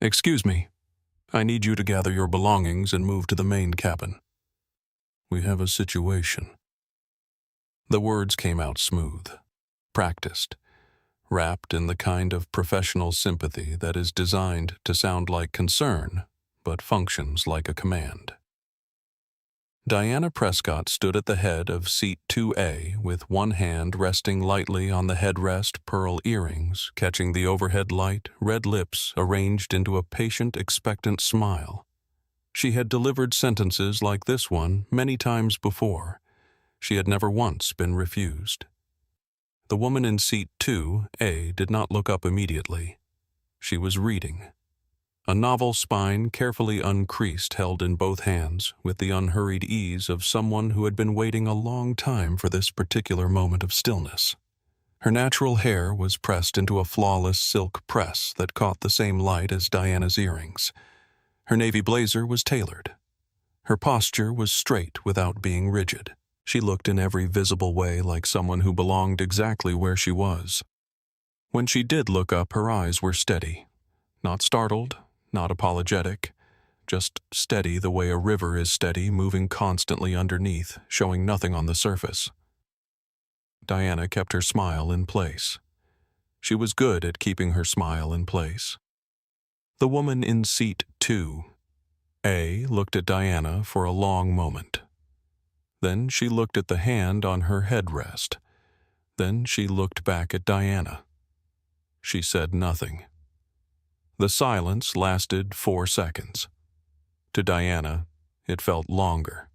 Excuse me. I need you to gather your belongings and move to the main cabin. We have a situation. The words came out smooth, practiced, wrapped in the kind of professional sympathy that is designed to sound like concern, but functions like a command. Diana Prescott stood at the head of seat 2A with one hand resting lightly on the headrest pearl earrings, catching the overhead light, red lips arranged into a patient, expectant smile. She had delivered sentences like this one many times before. She had never once been refused. The woman in seat 2A did not look up immediately. She was reading. A novel spine carefully uncreased, held in both hands, with the unhurried ease of someone who had been waiting a long time for this particular moment of stillness. Her natural hair was pressed into a flawless silk press that caught the same light as Diana's earrings. Her navy blazer was tailored. Her posture was straight without being rigid. She looked in every visible way like someone who belonged exactly where she was. When she did look up, her eyes were steady. Not startled, not apologetic, just steady the way a river is steady, moving constantly underneath, showing nothing on the surface. Diana kept her smile in place. She was good at keeping her smile in place. The woman in seat 2A looked at Diana for a long moment. Then she looked at the hand on her headrest. Then she looked back at Diana. She said nothing. The silence lasted 4 seconds. To Diana, it felt longer.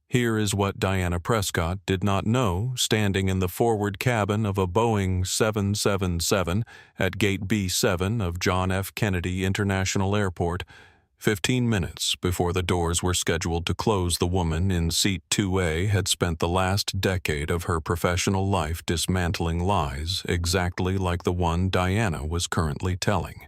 Here is what Diana Prescott did not know, standing in the forward cabin of a Boeing 777 at Gate B7 of John F. Kennedy International Airport, 15 minutes before the doors were scheduled to close. The woman in seat 2A had spent the last decade of her professional life dismantling lies exactly like the one Diana was currently telling.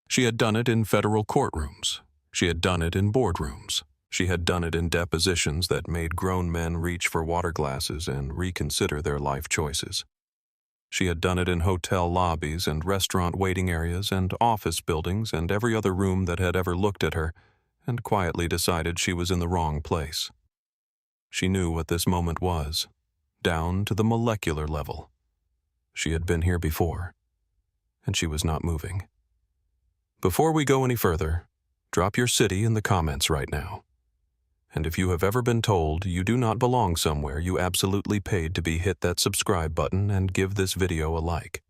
She had done it in federal courtrooms. She had done it in boardrooms. She had done it in depositions that made grown men reach for water glasses and reconsider their life choices. She had done it in hotel lobbies and restaurant waiting areas and office buildings and every other room that had ever looked at her, and quietly decided she was in the wrong place. She knew what this moment was, down to the molecular level. She had been here before, and she was not moving. Before we go any further, drop your city in the comments right now. And if you have ever been told you do not belong somewhere you absolutely paid to be, hit that subscribe button and give this video a like.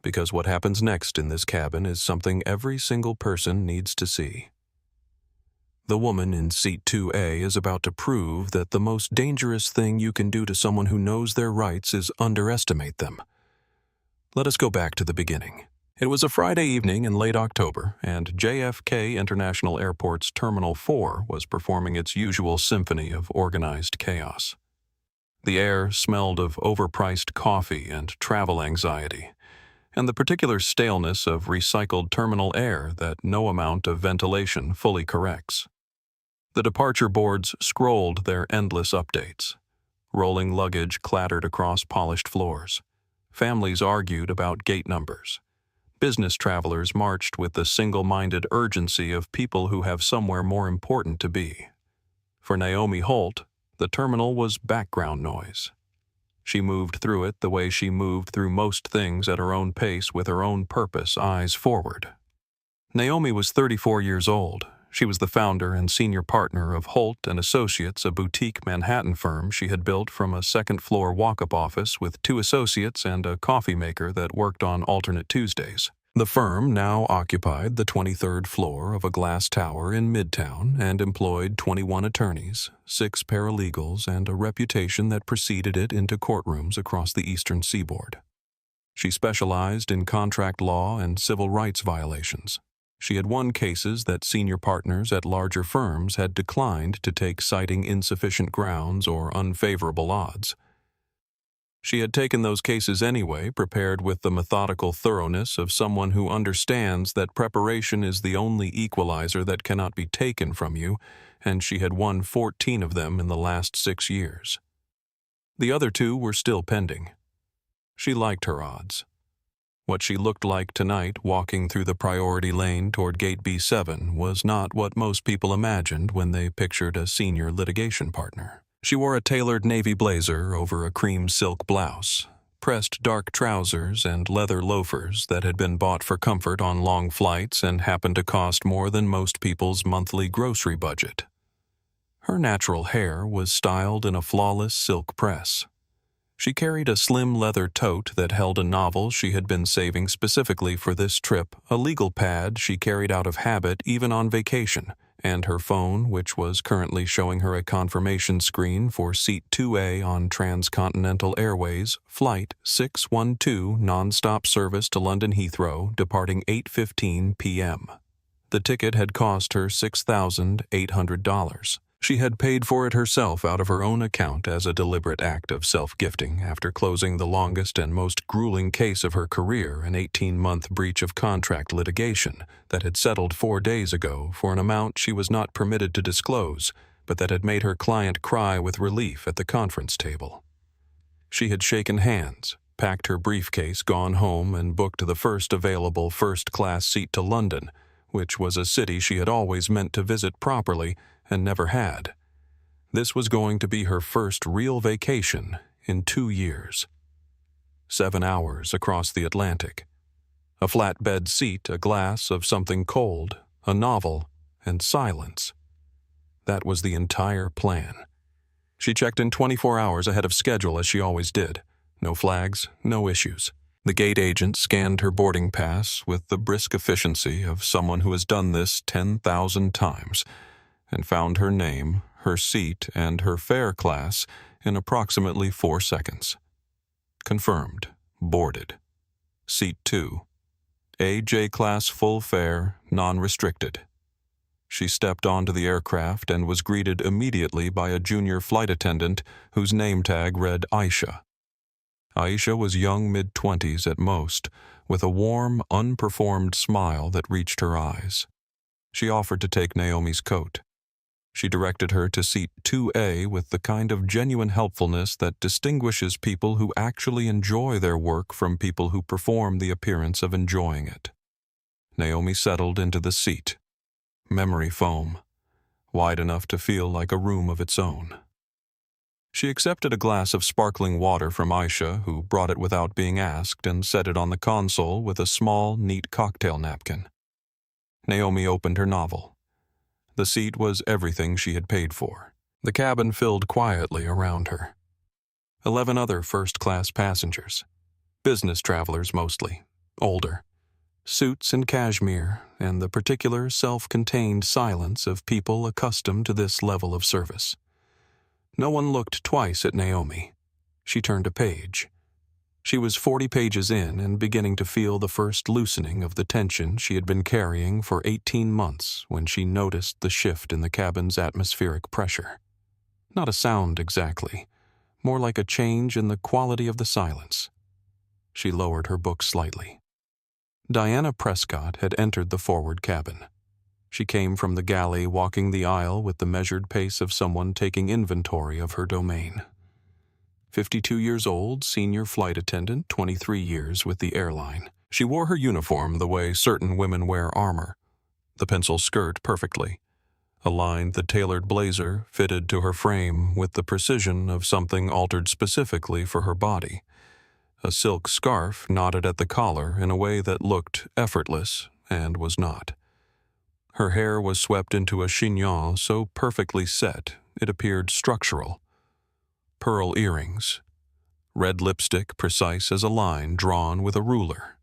Because what happens next in this cabin is something every single person needs to see. The woman in seat 2A is about to prove that the most dangerous thing you can do to someone who knows their rights is underestimate them. Let us go back to the beginning. It was a Friday evening in late October, and JFK International Airport's Terminal 4 was performing its usual symphony of organized chaos. The air smelled of overpriced coffee and travel anxiety, and the particular staleness of recycled terminal air that no amount of ventilation fully corrects. The departure boards scrolled their endless updates. Rolling luggage clattered across polished floors. Families argued about gate numbers. Business travelers marched with the single-minded urgency of people who have somewhere more important to be. For Naomi Holt, the terminal was background noise. She moved through it the way she moved through most things, at her own pace, with her own purpose, eyes forward. Naomi was 34 years old. She was the founder and senior partner of Holt & Associates, a boutique Manhattan firm she had built from a second-floor walk-up office with 2 associates and a coffee maker that worked on alternate Tuesdays. The firm now occupied the 23rd floor of a glass tower in Midtown and employed 21 attorneys, 6 paralegals, and a reputation that preceded it into courtrooms across the Eastern Seaboard. She specialized in contract law and civil rights violations. She had won cases that senior partners at larger firms had declined to take, citing insufficient grounds or unfavorable odds. She had taken those cases anyway, prepared with the methodical thoroughness of someone who understands that preparation is the only equalizer that cannot be taken from you, and she had won 14 of them in the last 6 years. The other 2 were still pending. She liked her odds. What she looked like tonight walking through the priority lane toward Gate B7 was not what most people imagined when they pictured a senior litigation partner. She wore a tailored navy blazer over a cream silk blouse, pressed dark trousers and leather loafers that had been bought for comfort on long flights and happened to cost more than most people's monthly grocery budget. Her natural hair was styled in a flawless silk press. She carried a slim leather tote that held a novel she had been saving specifically for this trip, a legal pad she carried out of habit even on vacation, and her phone, which was currently showing her a confirmation screen for Seat 2A on Transcontinental Airways, Flight 612 non-stop service to London Heathrow, departing 8:15 p.m. The ticket had cost her $6,800. She had paid for it herself out of her own account as a deliberate act of self-gifting after closing the longest and most grueling case of her career, an 18-month breach of contract litigation that had settled 4 days ago for an amount she was not permitted to disclose, but that had made her client cry with relief at the conference table. She had shaken hands, packed her briefcase, gone home, and booked the first available first-class seat to London, which was a city she had always meant to visit properly and never had. This was going to be her first real vacation in 2 years. 7 hours across the Atlantic. A flatbed seat, a glass of something cold, a novel, and silence. That was the entire plan. She checked in 24 hours ahead of schedule as she always did. No flags, no issues. The gate agent scanned her boarding pass with the brisk efficiency of someone who has done this 10,000 times, and found her name, her seat, and her fare class in approximately 4 seconds. Confirmed. Boarded. Seat 2. AJ class full fare, non-restricted. She stepped onto the aircraft and was greeted immediately by a junior flight attendant whose name tag read Aisha. Aisha was young mid-20s at most, with a warm, unperformed smile that reached her eyes. She offered to take Naomi's coat. She directed her to seat 2A with the kind of genuine helpfulness that distinguishes people who actually enjoy their work from people who perform the appearance of enjoying it. Naomi settled into the seat. Memory foam, wide enough to feel like a room of its own. She accepted a glass of sparkling water from Aisha, who brought it without being asked, and set it on the console with a small, neat cocktail napkin. Naomi opened her novel. The seat was everything she had paid for. The cabin filled quietly around her. 11 other first-class passengers. Business travelers mostly, older. Suits and cashmere, and the particular self-contained silence of people accustomed to this level of service. No one looked twice at Naomi. She turned a page. She was 40 pages in and beginning to feel the first loosening of the tension she had been carrying for 18 months when she noticed the shift in the cabin's atmospheric pressure. Not a sound exactly, more like a change in the quality of the silence. She lowered her book slightly. Diana Prescott had entered the forward cabin. She came from the galley, walking the aisle with the measured pace of someone taking inventory of her domain. 52 years old, senior flight attendant, 23 years with the airline. She wore her uniform the way certain women wear armor. The pencil skirt perfectly. Aligned the tailored blazer fitted to her frame with the precision of something altered specifically for her body. A silk scarf knotted at the collar in a way that looked effortless and was not. Her hair was swept into a chignon so perfectly set it appeared structural. Pearl earrings. Red lipstick precise as a line drawn with a ruler.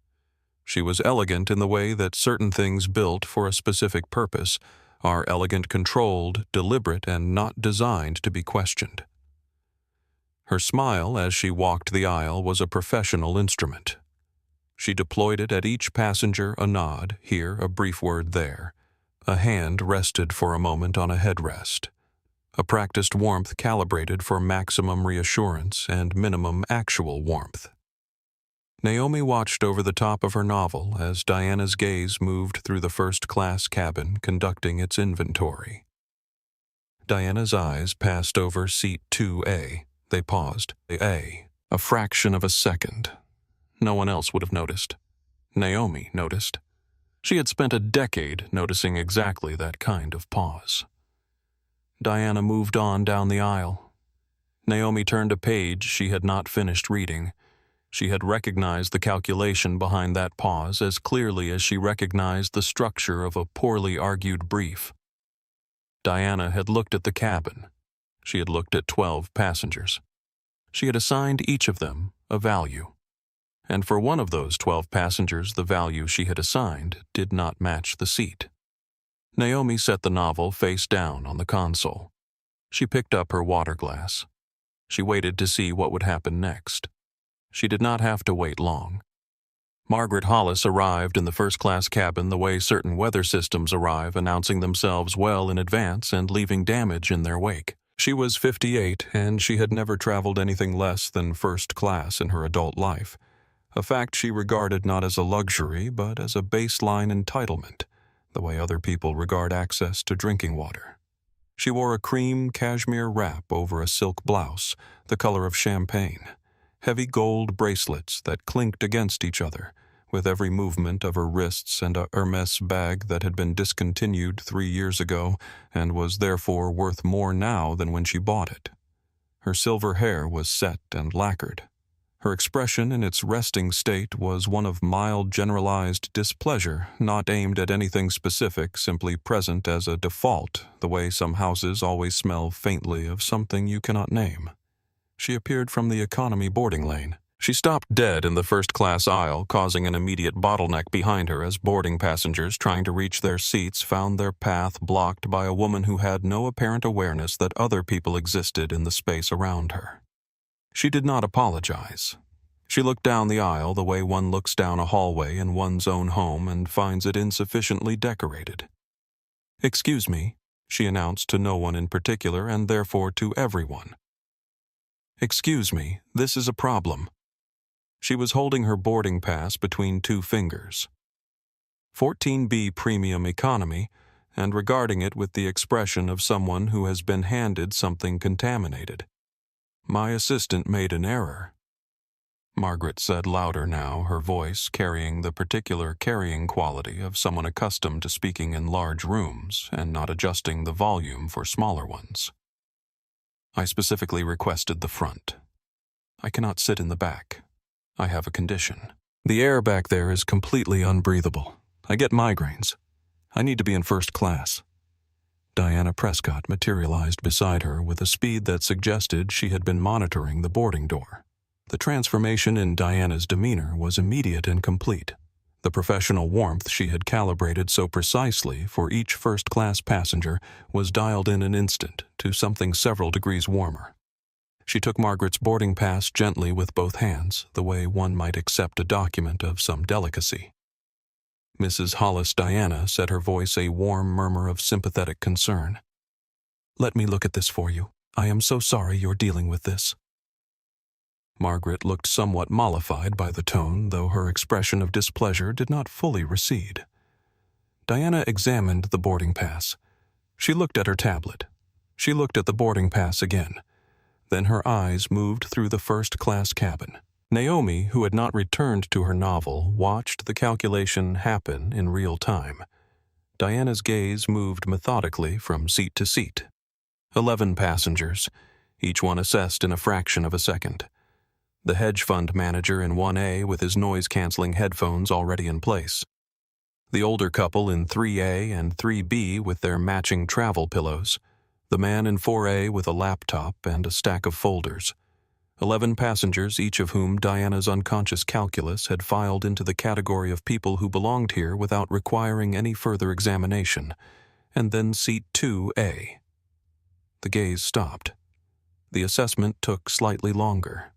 She was elegant in the way that certain things built for a specific purpose are elegant, controlled, deliberate, and not designed to be questioned. Her smile as she walked the aisle was a professional instrument. She deployed it at each passenger, a nod, here a brief word there. A hand rested for a moment on a headrest. A practiced warmth calibrated for maximum reassurance and minimum actual warmth. Naomi watched over the top of her novel as Diana's gaze moved through the first-class cabin conducting its inventory. Diana's eyes passed over seat 2A. They paused. A fraction of a second. No one else would have noticed. Naomi noticed. She had spent a decade noticing exactly that kind of pause. Diana moved on down the aisle. Naomi turned a page she had not finished reading. She had recognized the calculation behind that pause as clearly as she recognized the structure of a poorly argued brief. Diana had looked at the cabin. She had looked at 12 passengers. She had assigned each of them a value. And for one of those 12 passengers, the value she had assigned did not match the seat. Naomi set the novel face down on the console. She picked up her water glass. She waited to see what would happen next. She did not have to wait long. Margaret Hollis arrived in the first-class cabin the way certain weather systems arrive, announcing themselves well in advance and leaving damage in their wake. She was 58, and she had never traveled anything less than first class in her adult life, a fact she regarded not as a luxury but as a baseline entitlement, the way other people regard access to drinking water. She wore a cream cashmere wrap over a silk blouse, the color of champagne, heavy gold bracelets that clinked against each other with every movement of her wrists, and a Hermes bag that had been discontinued 3 years ago and was therefore worth more now than when she bought it. Her silver hair was set and lacquered. Her expression in its resting state was one of mild generalized displeasure, not aimed at anything specific, simply present as a default, the way some houses always smell faintly of something you cannot name. She appeared from the economy boarding lane. She stopped dead in the first-class aisle, causing an immediate bottleneck behind her as boarding passengers trying to reach their seats found their path blocked by a woman who had no apparent awareness that other people existed in the space around her. She did not apologize. She looked down the aisle the way one looks down a hallway in one's own home and finds it insufficiently decorated. "Excuse me," she announced to no one in particular and therefore to everyone. "Excuse me, this is a problem." She was holding her boarding pass between 2 fingers. 14B Premium Economy, and regarding it with the expression of someone who has been handed something contaminated. "My assistant made an error," Margaret said louder now, her voice carrying the particular carrying quality of someone accustomed to speaking in large rooms and not adjusting the volume for smaller ones. "I specifically requested the front. I cannot sit in the back. I have a condition. The air back there is completely unbreathable. I get migraines. I need to be in first class." Diana Prescott materialized beside her with a speed that suggested she had been monitoring the boarding door. The transformation in Diana's demeanor was immediate and complete. The professional warmth she had calibrated so precisely for each first-class passenger was dialed in an instant to something several degrees warmer. She took Margaret's boarding pass gently with both hands, the way one might accept a document of some delicacy. Mrs. Hollis Diana said, her voice a warm murmur of sympathetic concern. "Let me look at this for you. I am so sorry you're dealing with this." Margaret looked somewhat mollified by the tone, though her expression of displeasure did not fully recede. Diana examined the boarding pass. She looked at her tablet. She looked at the boarding pass again. Then her eyes moved through the first-class cabin. Naomi, who had not returned to her novel, watched the calculation happen in real time. Diana's gaze moved methodically from seat to seat. 11 passengers, each one assessed in a fraction of a second. The hedge fund manager in 1A with his noise-canceling headphones already in place. The older couple in 3A and 3B with their matching travel pillows. The man in 4A with a laptop and a stack of folders. 11 passengers, each of whom Diana's unconscious calculus had filed into the category of people who belonged here without requiring any further examination. And then seat 2A. The gaze stopped. The assessment took slightly longer.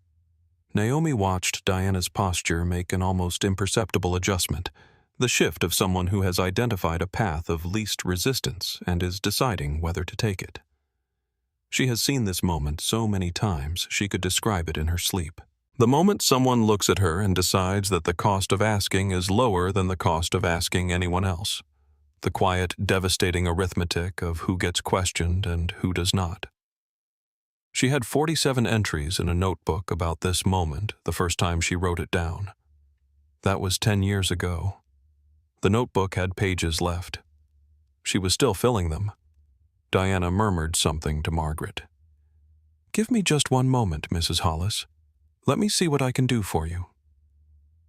Naomi watched Diana's posture make an almost imperceptible adjustment, the shift of someone who has identified a path of least resistance and is deciding whether to take it. She has seen this moment so many times she could describe it in her sleep. The moment someone looks at her and decides that the cost of asking is lower than the cost of asking anyone else. The quiet, devastating arithmetic of who gets questioned and who does not. She had 47 entries in a notebook about this moment the first time she wrote it down. That was 10 years ago. The notebook had pages left. She was still filling them. Diana murmured something to Margaret. "Give me just one moment, Mrs. Hollis. Let me see what I can do for you."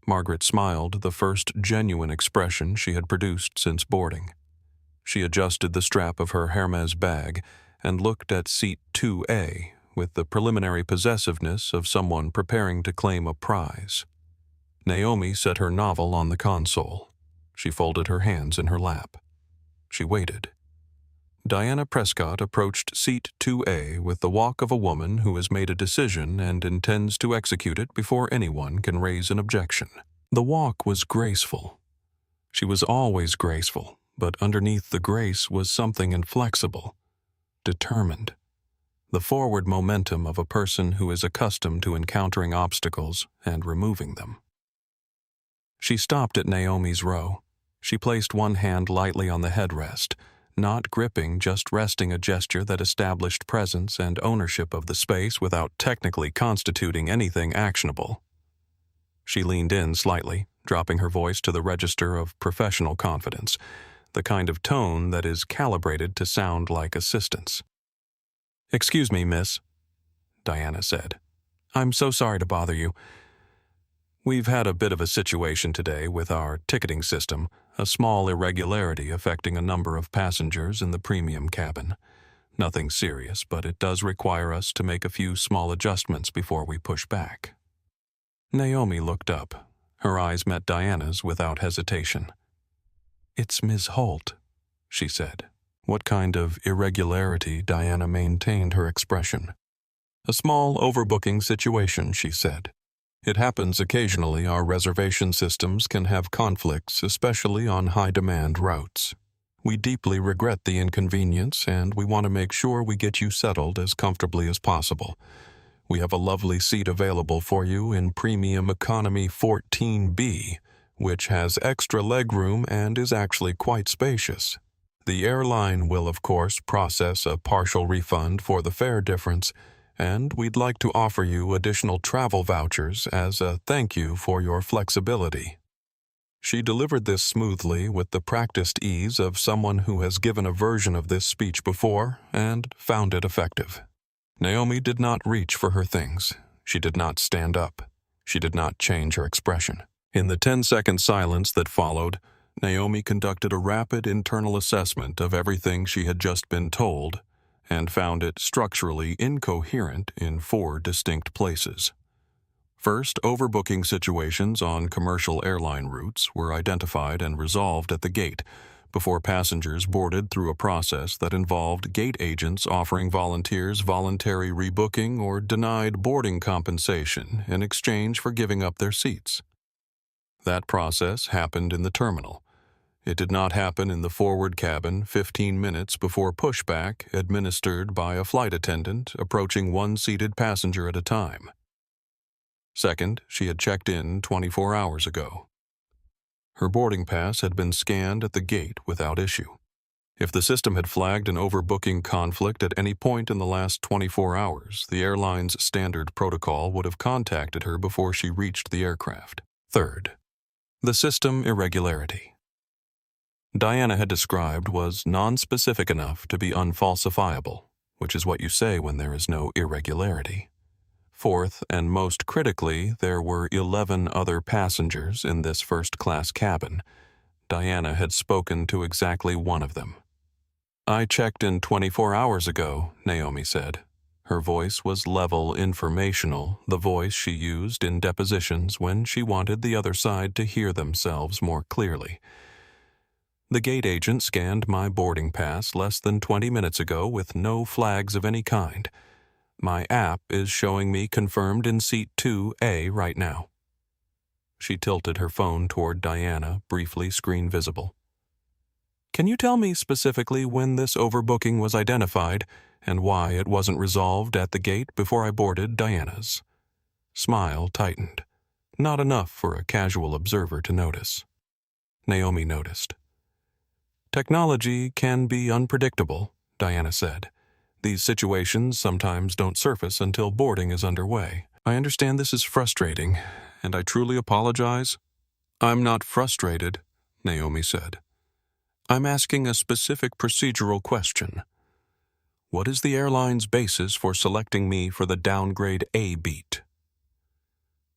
Margaret smiled, the first genuine expression she had produced since boarding. She adjusted the strap of her Hermes bag and looked at seat 2A with the preliminary possessiveness of someone preparing to claim a prize. Naomi set her novel on the console. She folded her hands in her lap. She waited. Diana Prescott approached seat 2A with the walk of a woman who has made a decision and intends to execute it before anyone can raise an objection. The walk was graceful. She was always graceful, but underneath the grace was something inflexible, determined. The forward momentum of a person who is accustomed to encountering obstacles and removing them. She stopped at Naomi's row. She placed one hand lightly on the headrest, not gripping, just resting, a gesture that established presence and ownership of the space without technically constituting anything actionable. She leaned in slightly, dropping her voice to the register of professional confidence, the kind of tone that is calibrated to sound like assistance. "Excuse me, miss," Diana said. "I'm so sorry to bother you. We've had a bit of a situation today with our ticketing system, a small irregularity affecting a number of passengers in the premium cabin. Nothing serious, but it does require us to make a few small adjustments before we push back." Naomi looked up. Her eyes met Diana's without hesitation. "It's Ms. Holt," she said. What kind of irregularity? Diana maintained her expression. "A small overbooking situation," she said. "It happens occasionally. Our reservation systems can have conflicts, especially on high-demand routes. We deeply regret the inconvenience, and we want to make sure we get you settled as comfortably as possible. We have a lovely seat available for you in Premium Economy 14B, which has extra legroom and is actually quite spacious. The airline will, of course, process a partial refund for the fare difference, and we'd like to offer you additional travel vouchers as a thank you for your flexibility." She delivered this smoothly with the practiced ease of someone who has given a version of this speech before and found it effective. Naomi did not reach for her things. She did not stand up. She did not change her expression. In the 10-second silence that followed, Naomi conducted a rapid internal assessment of everything she had just been told and found it structurally incoherent in 4 distinct places. First, overbooking situations on commercial airline routes were identified and resolved at the gate before passengers boarded through a process that involved gate agents offering volunteers voluntary rebooking or denied boarding compensation in exchange for giving up their seats. That process happened in the terminal. It did not happen in the forward cabin 15 minutes before pushback administered by a flight attendant approaching one seated passenger at a time. Second, she had checked in 24 hours ago. Her boarding pass had been scanned at the gate without issue. If the system had flagged an overbooking conflict at any point in the last 24 hours, the airline's standard protocol would have contacted her before she reached the aircraft. Third, the system irregularity. Diana had described was non-specific enough to be unfalsifiable, which is what you say when there is no irregularity. Fourth, and most critically, there were 11 other passengers in this first-class cabin. Diana had spoken to exactly one of them. "I checked in 24 hours ago," Naomi said. Her voice was level informational, the voice she used in depositions when she wanted the other side to hear themselves more clearly. "The gate agent scanned my boarding pass less than 20 minutes ago with no flags of any kind. My app is showing me confirmed in seat 2A right now." She tilted her phone toward Diana, briefly screen visible. "Can you tell me specifically when this overbooking was identified and why it wasn't resolved at the gate before I boarded?" Diana's smile tightened. Not enough for a casual observer to notice. Naomi noticed. "Technology can be unpredictable," Diana said. "These situations sometimes don't surface until boarding is underway. I understand this is frustrating, and I truly apologize." I'm not frustrated, Naomi said. I'm asking a specific procedural question. What is the airline's basis for selecting me for the downgrade A beat?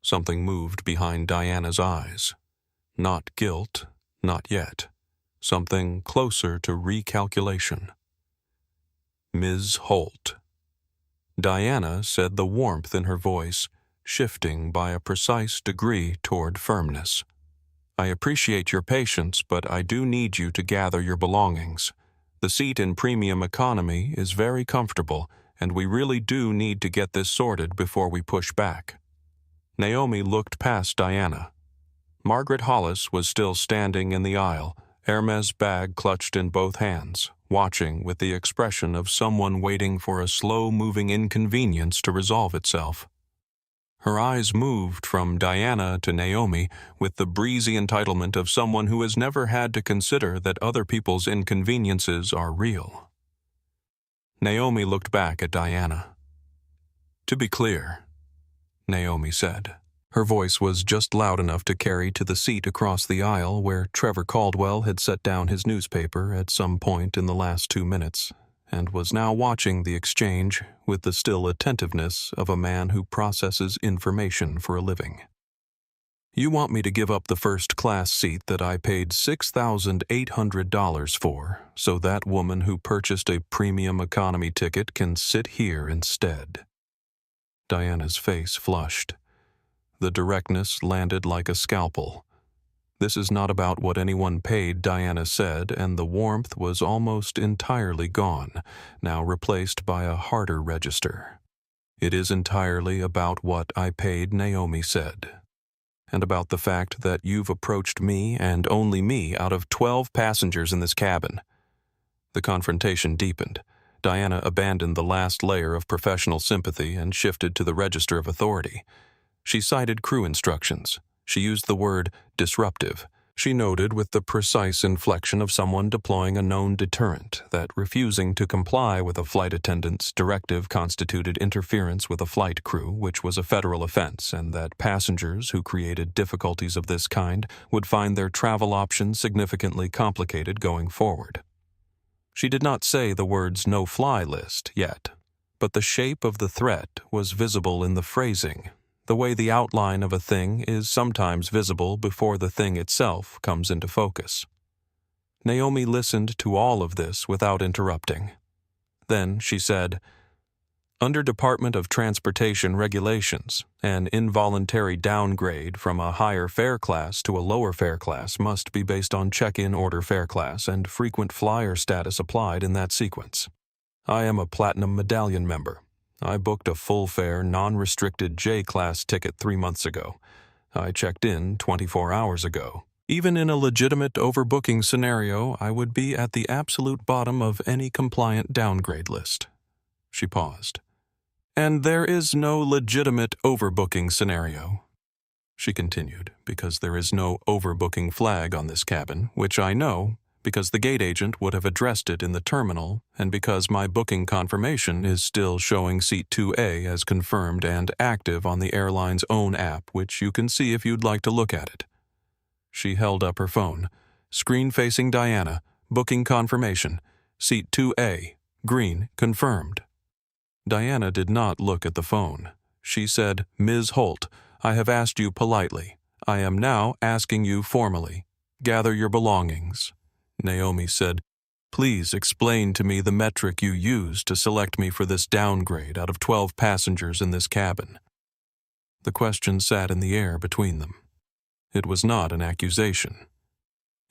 Something moved behind Diana's eyes. Not guilt, not yet. Something closer to recalculation. Ms. Holt. Diana said, the warmth in her voice shifting by a precise degree toward firmness. I appreciate your patience, but I do need you to gather your belongings. The seat in premium economy is very comfortable, and we really do need to get this sorted before we push back. Naomi looked past Diana. Margaret Hollis was still standing in the aisle, Hermes' bag clutched in both hands, watching with the expression of someone waiting for a slow-moving inconvenience to resolve itself. Her eyes moved from Diana to Naomi with the breezy entitlement of someone who has never had to consider that other people's inconveniences are real. Naomi looked back at Diana. To be clear, Naomi said. Her voice was just loud enough to carry to the seat across the aisle where Trevor Caldwell had set down his newspaper at some point in the last 2 minutes, and was now watching the exchange with the still attentiveness of a man who processes information for a living. You want me to give up the first-class seat that I paid $6,800 for, so that woman who purchased a premium economy ticket can sit here instead. Diana's face flushed. The directness landed like a scalpel. This is not about what anyone paid, Diana said, and the warmth was almost entirely gone, now replaced by a harder register. It is entirely about what I paid, Naomi said, and about the fact that you've approached me and only me out of 12 passengers in this cabin. The confrontation deepened. Diana abandoned the last layer of professional sympathy and shifted to the register of authority. She cited crew instructions. She used the word disruptive. She noted with the precise inflection of someone deploying a known deterrent that refusing to comply with a flight attendant's directive constituted interference with a flight crew, which was a federal offense, and that passengers who created difficulties of this kind would find their travel options significantly complicated going forward. She did not say the words no-fly list yet, but the shape of the threat was visible in the phrasing, the way the outline of a thing is sometimes visible before the thing itself comes into focus. Naomi listened to all of this without interrupting. Then she said, under Department of Transportation regulations, an involuntary downgrade from a higher fare class to a lower fare class must be based on check-in order fare class and frequent flyer status applied in that sequence. I am a Platinum Medallion member. I booked a full-fare, non-restricted J-class ticket 3 months ago. I checked in 24 hours ago. Even in a legitimate overbooking scenario, I would be at the absolute bottom of any compliant downgrade list. She paused. And there is no legitimate overbooking scenario, she continued, because there is no overbooking flag on this cabin, which I know, because the gate agent would have addressed it in the terminal, and because my booking confirmation is still showing Seat 2A as confirmed and active on the airline's own app, which you can see if you'd like to look at it. She held up her phone. Screen facing Diana, booking confirmation, Seat 2A, green, confirmed. Diana did not look at the phone. She said, Ms. Holt, I have asked you politely. I am now asking you formally. Gather your belongings. Naomi said, please explain to me the metric you used to select me for this downgrade out of 12 passengers in this cabin. The question sat in the air between them. It was not an accusation.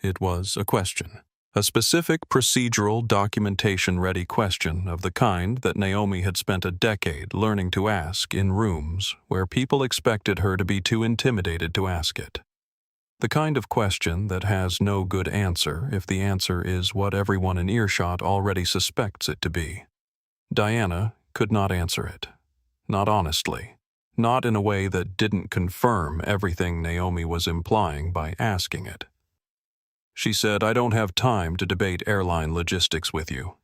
It was a question. A specific procedural documentation-ready question of the kind that Naomi had spent a decade learning to ask in rooms where people expected her to be too intimidated to ask it. The kind of question that has no good answer if the answer is what everyone in earshot already suspects it to be. Diana could not answer it. Not honestly. Not in a way that didn't confirm everything Naomi was implying by asking it. She said, I don't have time to debate airline logistics with you.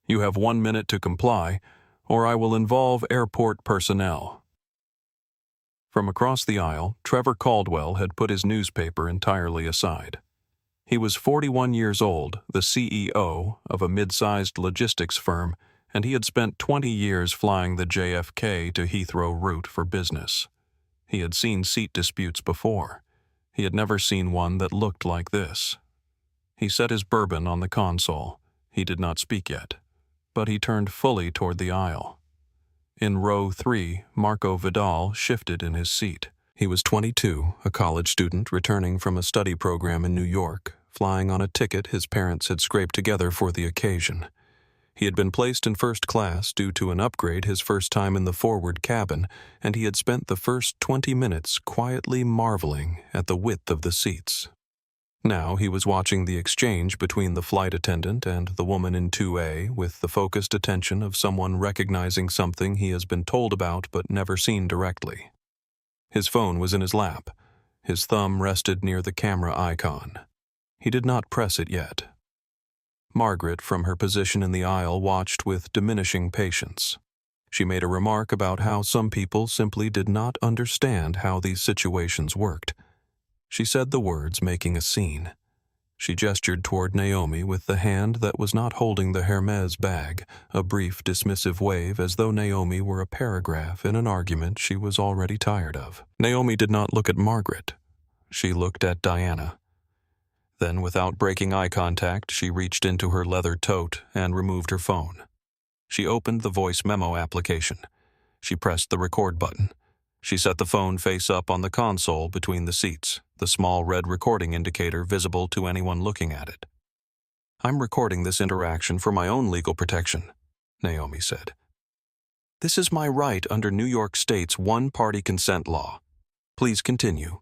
You have 1 minute to comply, or I will involve airport personnel. From across the aisle, Trevor Caldwell had put his newspaper entirely aside. He was 41 years old, the CEO of a mid-sized logistics firm, and he had spent 20 years flying the JFK to Heathrow route for business. He had seen seat disputes before. He had never seen one that looked like this. He set his bourbon on the console. He did not speak yet, but he turned fully toward the aisle. In row 3, Marco Vidal shifted in his seat. He was 22, a college student returning from a study program in New York, flying on a ticket his parents had scraped together for the occasion. He had been placed in first class due to an upgrade his first time in the forward cabin, and he had spent the first 20 minutes quietly marveling at the width of the seats. Now he was watching the exchange between the flight attendant and the woman in 2A with the focused attention of someone recognizing something he has been told about but never seen directly. His phone was in his lap. His thumb rested near the camera icon. He did not press it yet. Margaret, from her position in the aisle, watched with diminishing patience. She made a remark about how some people simply did not understand how these situations worked. She said the words, making a scene. She gestured toward Naomi with the hand that was not holding the Hermes bag, a brief dismissive wave as though Naomi were a paragraph in an argument she was already tired of. Naomi did not look at Margaret. She looked at Diana. Then, without breaking eye contact, she reached into her leather tote and removed her phone. She opened the voice memo application. She pressed the record button. She set the phone face up on the console between the seats, the small red recording indicator visible to anyone looking at it. "I'm recording this interaction for my own legal protection," Naomi said. "This is my right under New York State's one-party consent law. Please continue."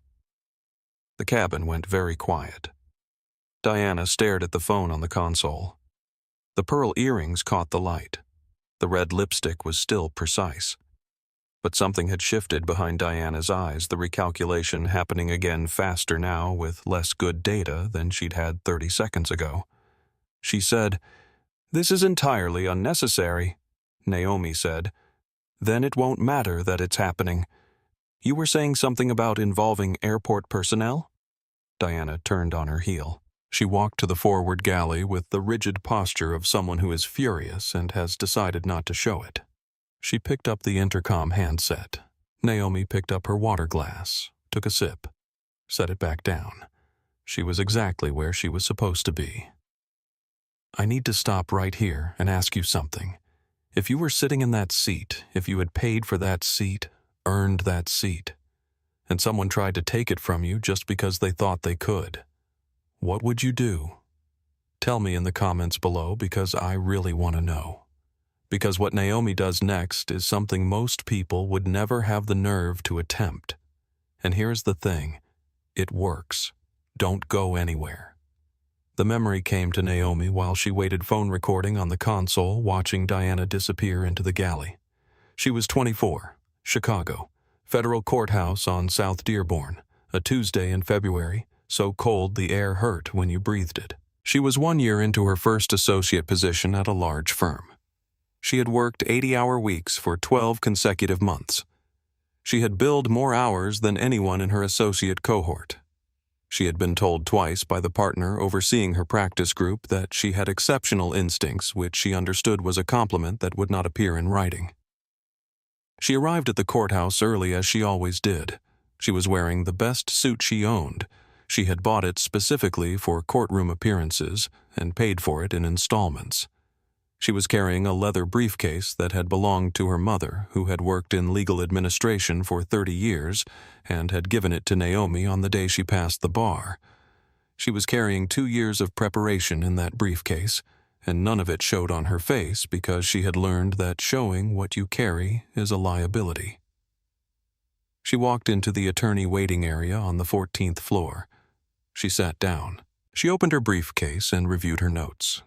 The cabin went very quiet. Diana stared at the phone on the console. The pearl earrings caught the light. The red lipstick was still precise. But something had shifted behind Diana's eyes, the recalculation happening again faster now with less good data than she'd had 30 seconds ago. She said, "This is entirely unnecessary," Naomi said. "Then it won't matter that it's happening. You were saying something about involving airport personnel?" Diana turned on her heel. She walked to the forward galley with the rigid posture of someone who is furious and has decided not to show it. She picked up the intercom handset. Naomi picked up her water glass, took a sip, set it back down. She was exactly where she was supposed to be. "I need to stop right here and ask you something. If you were sitting in that seat, if you had paid for that seat, earned that seat, and someone tried to take it from you just because they thought they could, what would you do? Tell me in the comments below because I really want to know. Because what Naomi does next is something most people would never have the nerve to attempt. And here's the thing. It works. Don't go anywhere." The memory came to Naomi while she waited phone recording on the console, watching Diana disappear into the galley. She was 24, Chicago, federal courthouse on South Dearborn, a Tuesday in February, so cold the air hurt when you breathed it. She was 1 year into her first associate position at a large firm. She had worked 80-hour weeks for 12 consecutive months. She had billed more hours than anyone in her associate cohort. She had been told twice by the partner overseeing her practice group that she had exceptional instincts, which she understood was a compliment that would not appear in writing. She arrived at the courthouse early as she always did. She was wearing the best suit she owned. She had bought it specifically for courtroom appearances and paid for it in installments. She was carrying a leather briefcase that had belonged to her mother, who had worked in legal administration for 30 years and had given it to Naomi on the day she passed the bar. She was carrying 2 years of preparation in that briefcase, and none of it showed on her face because she had learned that showing what you carry is a liability. She walked into the attorney waiting area on the 14th floor. She sat down. She opened her briefcase and reviewed her notes.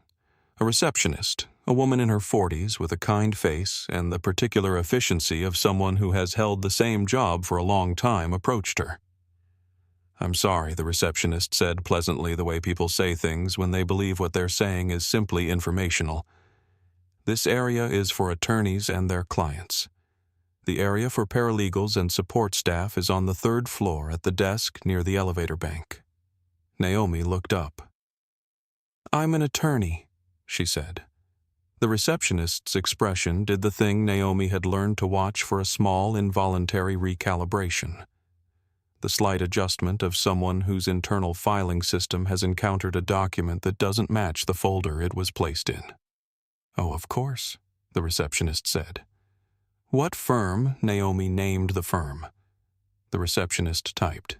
A receptionist, a woman in her 40s with a kind face and the particular efficiency of someone who has held the same job for a long time, approached her. "I'm sorry," the receptionist said pleasantly, the way people say things when they believe what they're saying is simply informational. "This area is for attorneys and their clients. The area for paralegals and support staff is on the 3rd floor at the desk near the elevator bank. Naomi looked up. "I'm an attorney," she said. The receptionist's expression did the thing Naomi had learned to watch for a small, involuntary recalibration. The slight adjustment of someone whose internal filing system has encountered a document that doesn't match the folder it was placed in. "Oh, of course," the receptionist said. "What firm?" Naomi named the firm. The receptionist typed,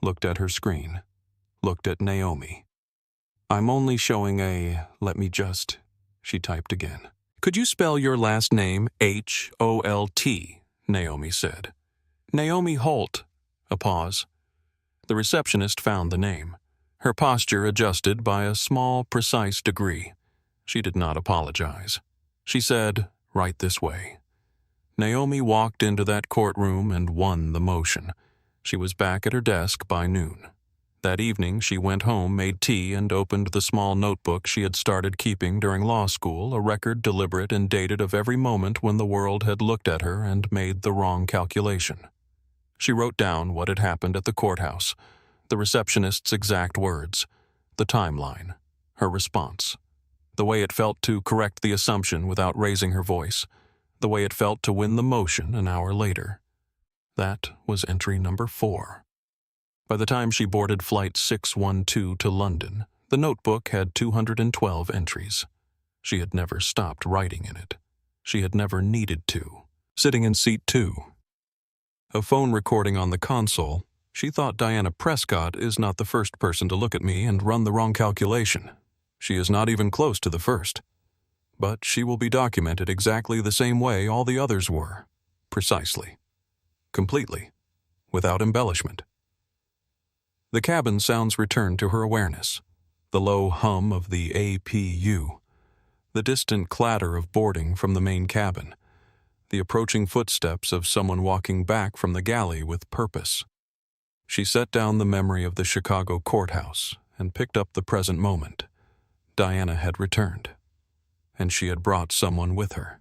looked at her screen, looked at Naomi. "I'm only showing let me just," she typed again. "Could you spell your last name Holt?" Naomi said. "Naomi Holt." A pause. The receptionist found the name. Her posture adjusted by a small, precise degree. She did not apologize. She said, "Right this way." Naomi walked into that courtroom and won the motion. She was back at her desk by noon. That evening, she went home, made tea, and opened the small notebook she had started keeping during law school, a record deliberate and dated of every moment when the world had looked at her and made the wrong calculation. She wrote down what had happened at the courthouse, the receptionist's exact words, the timeline, her response, the way it felt to correct the assumption without raising her voice, the way it felt to win the motion an hour later. That was entry number 4. By the time she boarded Flight 612 to London, the notebook had 212 entries. She had never stopped writing in it. She had never needed to. Sitting in seat 2. A phone recording on the console, she thought Diana Prescott is not the first person to look at me and run the wrong calculation. She is not even close to the first. But she will be documented exactly the same way all the others were. Precisely. Completely. Without embellishment. The cabin sounds returned to her awareness. The low hum of the APU. The distant clatter of boarding from the main cabin. The approaching footsteps of someone walking back from the galley with purpose. She set down the memory of the Chicago courthouse and picked up the present moment. Diana had returned. And she had brought someone with her.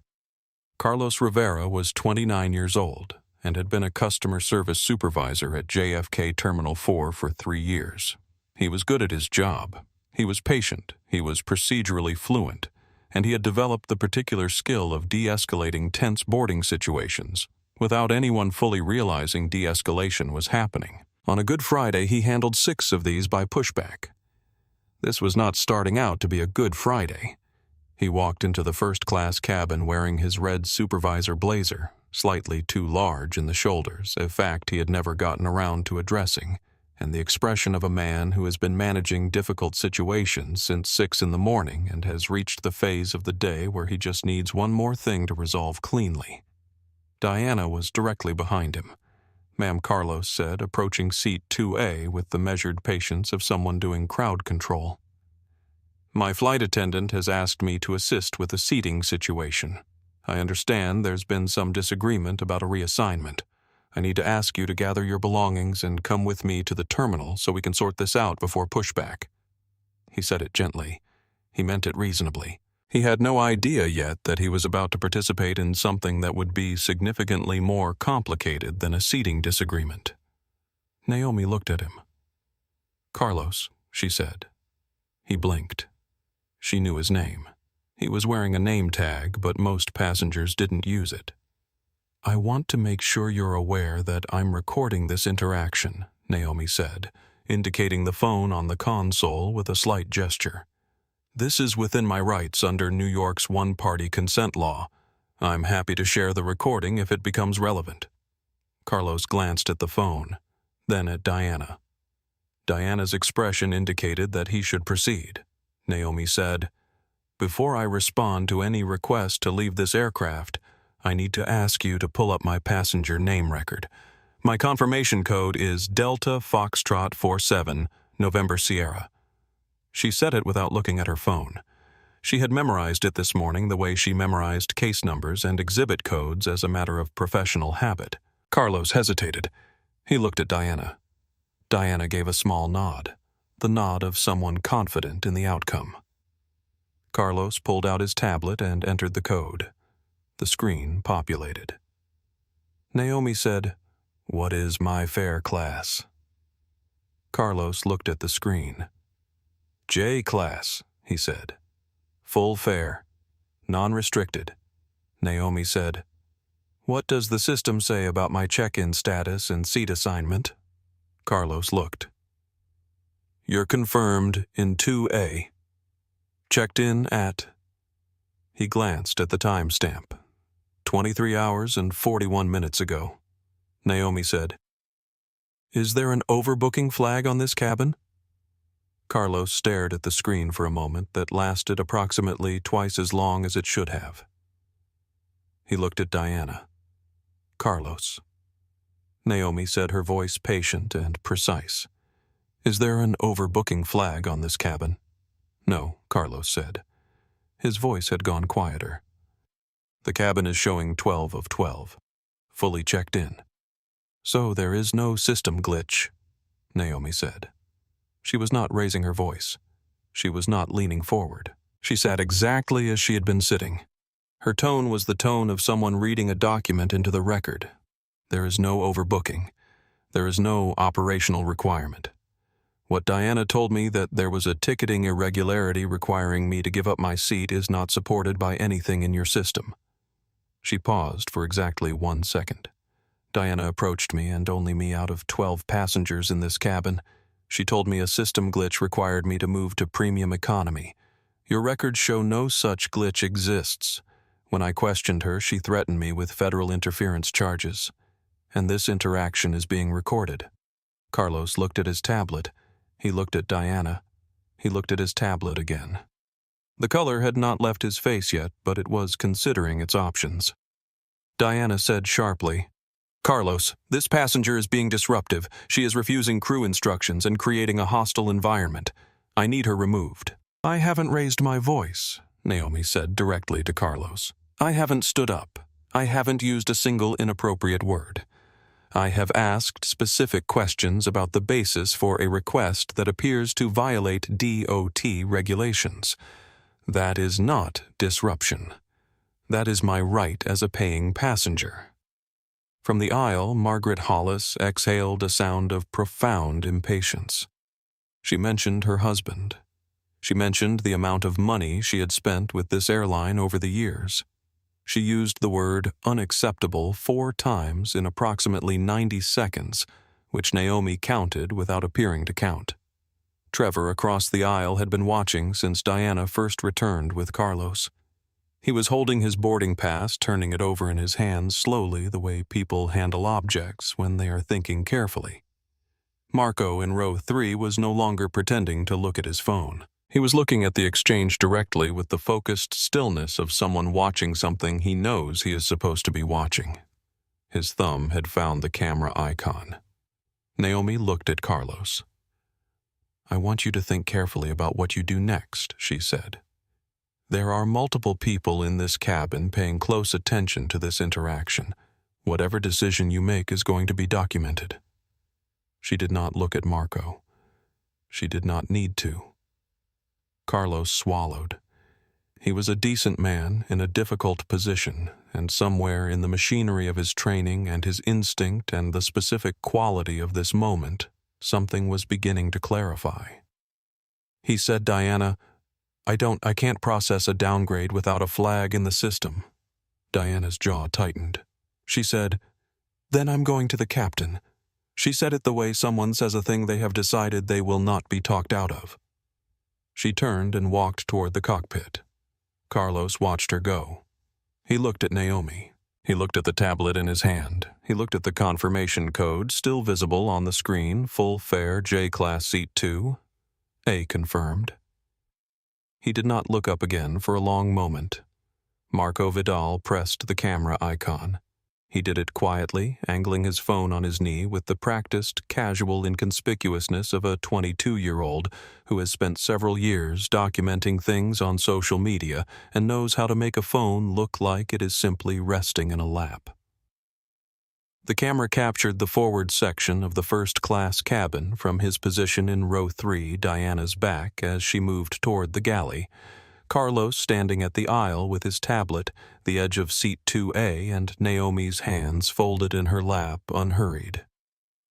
Carlos Rivera was 29 years old and had been a customer service supervisor at JFK Terminal 4 for 3 years. He was good at his job. He was patient. He was procedurally fluent. And he had developed the particular skill of de-escalating tense boarding situations without anyone fully realizing de-escalation was happening. On a Good Friday, he handled 6 of these by pushback. This was not starting out to be a Good Friday. He walked into the first-class cabin wearing his red supervisor blazer, slightly too large in the shoulders, a fact he had never gotten around to addressing, and the expression of a man who has been managing difficult situations since 6 in the morning and has reached the phase of the day where he just needs one more thing to resolve cleanly. Diana was directly behind him. Ma'am, Carlos said, approaching seat 2A with the measured patience of someone doing crowd control. "My flight attendant has asked me to assist with a seating situation. I understand there's been some disagreement about a reassignment. I need to ask you to gather your belongings and come with me to the terminal so we can sort this out before pushback." He said it gently. He meant it reasonably. He had no idea yet that he was about to participate in something that would be significantly more complicated than a seating disagreement. Naomi looked at him. "Carlos," she said. He blinked. She knew his name. He was wearing a name tag, but most passengers didn't use it. "I want to make sure you're aware that I'm recording this interaction," Naomi said, indicating the phone on the console with a slight gesture. "This is within my rights under New York's one-party consent law. I'm happy to share the recording if it becomes relevant." Carlos glanced at the phone, then at Diana. Diana's expression indicated that he should proceed. Naomi said, "Before I respond to any request to leave this aircraft, I need to ask you to pull up my passenger name record. My confirmation code is Delta Foxtrot 47, November Sierra." She said it without looking at her phone. She had memorized it this morning the way she memorized case numbers and exhibit codes as a matter of professional habit. Carlos hesitated. He looked at Diana. Diana gave a small nod, the nod of someone confident in the outcome. Carlos pulled out his tablet and entered the code. The screen populated. Naomi said, "What is my fare class?" Carlos looked at the screen. "J class," he said. "Full fare. Non-restricted." Naomi said, "What does the system say about my check-in status and seat assignment?" Carlos looked. "You're confirmed in 2A. Checked in at..." He glanced at the timestamp. 23 hours and 41 minutes ago. Naomi said, "Is there an overbooking flag on this cabin?" Carlos stared at the screen for a moment that lasted approximately twice as long as it should have. He looked at Diana. "Carlos." Naomi said, her voice patient and precise. "Is there an overbooking flag on this cabin?" "No," Carlos said. His voice had gone quieter. "The cabin is showing 12 of 12. Fully checked in." "So there is no system glitch," Naomi said. She was not raising her voice. She was not leaning forward. She sat exactly as she had been sitting. Her tone was the tone of someone reading a document into the record. "There is no overbooking. There is no operational requirement. What Diana told me that there was a ticketing irregularity requiring me to give up my seat is not supported by anything in your system." She paused for exactly 1 second. "Diana approached me, and only me out of 12 passengers in this cabin. She told me a system glitch required me to move to premium economy. Your records show no such glitch exists. When I questioned her, she threatened me with federal interference charges. And this interaction is being recorded." Carlos looked at his tablet. He looked at Diana. He looked at his tablet again. The color had not left his face yet, but it was considering its options. Diana said sharply, "Carlos, this passenger is being disruptive. She is refusing crew instructions and creating a hostile environment. I need her removed." "I haven't raised my voice," Naomi said directly to Carlos. "I haven't stood up. I haven't used a single inappropriate word. I have asked specific questions about the basis for a request that appears to violate DOT regulations. That is not disruption. That is my right as a paying passenger." From the aisle, Margaret Hollis exhaled a sound of profound impatience. She mentioned her husband. She mentioned the amount of money she had spent with this airline over the years. She used the word unacceptable 4 times in approximately 90 seconds, which Naomi counted without appearing to count. Trevor across the aisle had been watching since Diana first returned with Carlos. He was holding his boarding pass, turning it over in his hands slowly the way people handle objects when they are thinking carefully. Marco in row 3 was no longer pretending to look at his phone. He was looking at the exchange directly with the focused stillness of someone watching something he knows he is supposed to be watching. His thumb had found the camera icon. Naomi looked at Carlos. "I want you to think carefully about what you do next," she said. "There are multiple people in this cabin paying close attention to this interaction. Whatever decision you make is going to be documented." She did not look at Marco. She did not need to. Carlos swallowed. He was a decent man in a difficult position, and somewhere in the machinery of his training and his instinct and the specific quality of this moment, something was beginning to clarify. He said, "Diana, I can't process a downgrade without a flag in the system." Diana's jaw tightened. She said, "Then I'm going to the captain." She said it the way someone says a thing they have decided they will not be talked out of. She turned and walked toward the cockpit. Carlos watched her go. He looked at Naomi. He looked at the tablet in his hand. He looked at the confirmation code still visible on the screen, full fare J-class seat 2. A confirmed. He did not look up again for a long moment. Marco Vidal pressed the camera icon. He did it quietly, angling his phone on his knee with the practiced, casual inconspicuousness of a 22-year-old who has spent several years documenting things on social media and knows how to make a phone look like it is simply resting in a lap. The camera captured the forward section of the first-class cabin from his position in row 3, Diana's back, as she moved toward the galley. Carlos standing at the aisle with his tablet, the edge of seat 2A, and Naomi's hands folded in her lap, unhurried.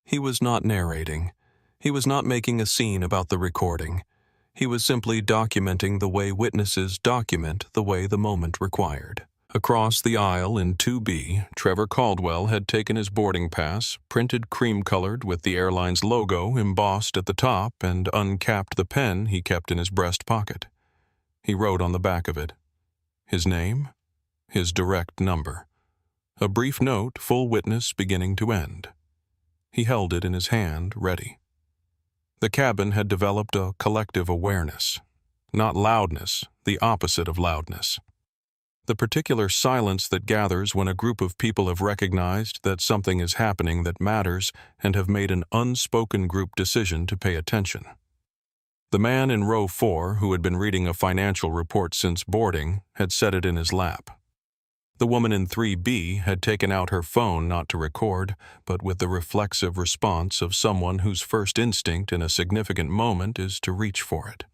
He was not narrating. He was not making a scene about the recording. He was simply documenting the way witnesses document the way the moment required. Across the aisle in 2B, Trevor Caldwell had taken his boarding pass, printed cream-colored with the airline's logo embossed at the top, and uncapped the pen he kept in his breast pocket. He wrote on the back of it his name, his direct number, a brief note, full witness beginning to end. He held it in his hand, ready. The cabin had developed a collective awareness. Not loudness, the opposite of loudness. The particular silence that gathers when a group of people have recognized that something is happening that matters and have made an unspoken group decision to pay attention. The man in row 4, who had been reading a financial report since boarding, had set it in his lap. The woman in 3B had taken out her phone not to record, but with the reflexive response of someone whose first instinct in a significant moment is to reach for it.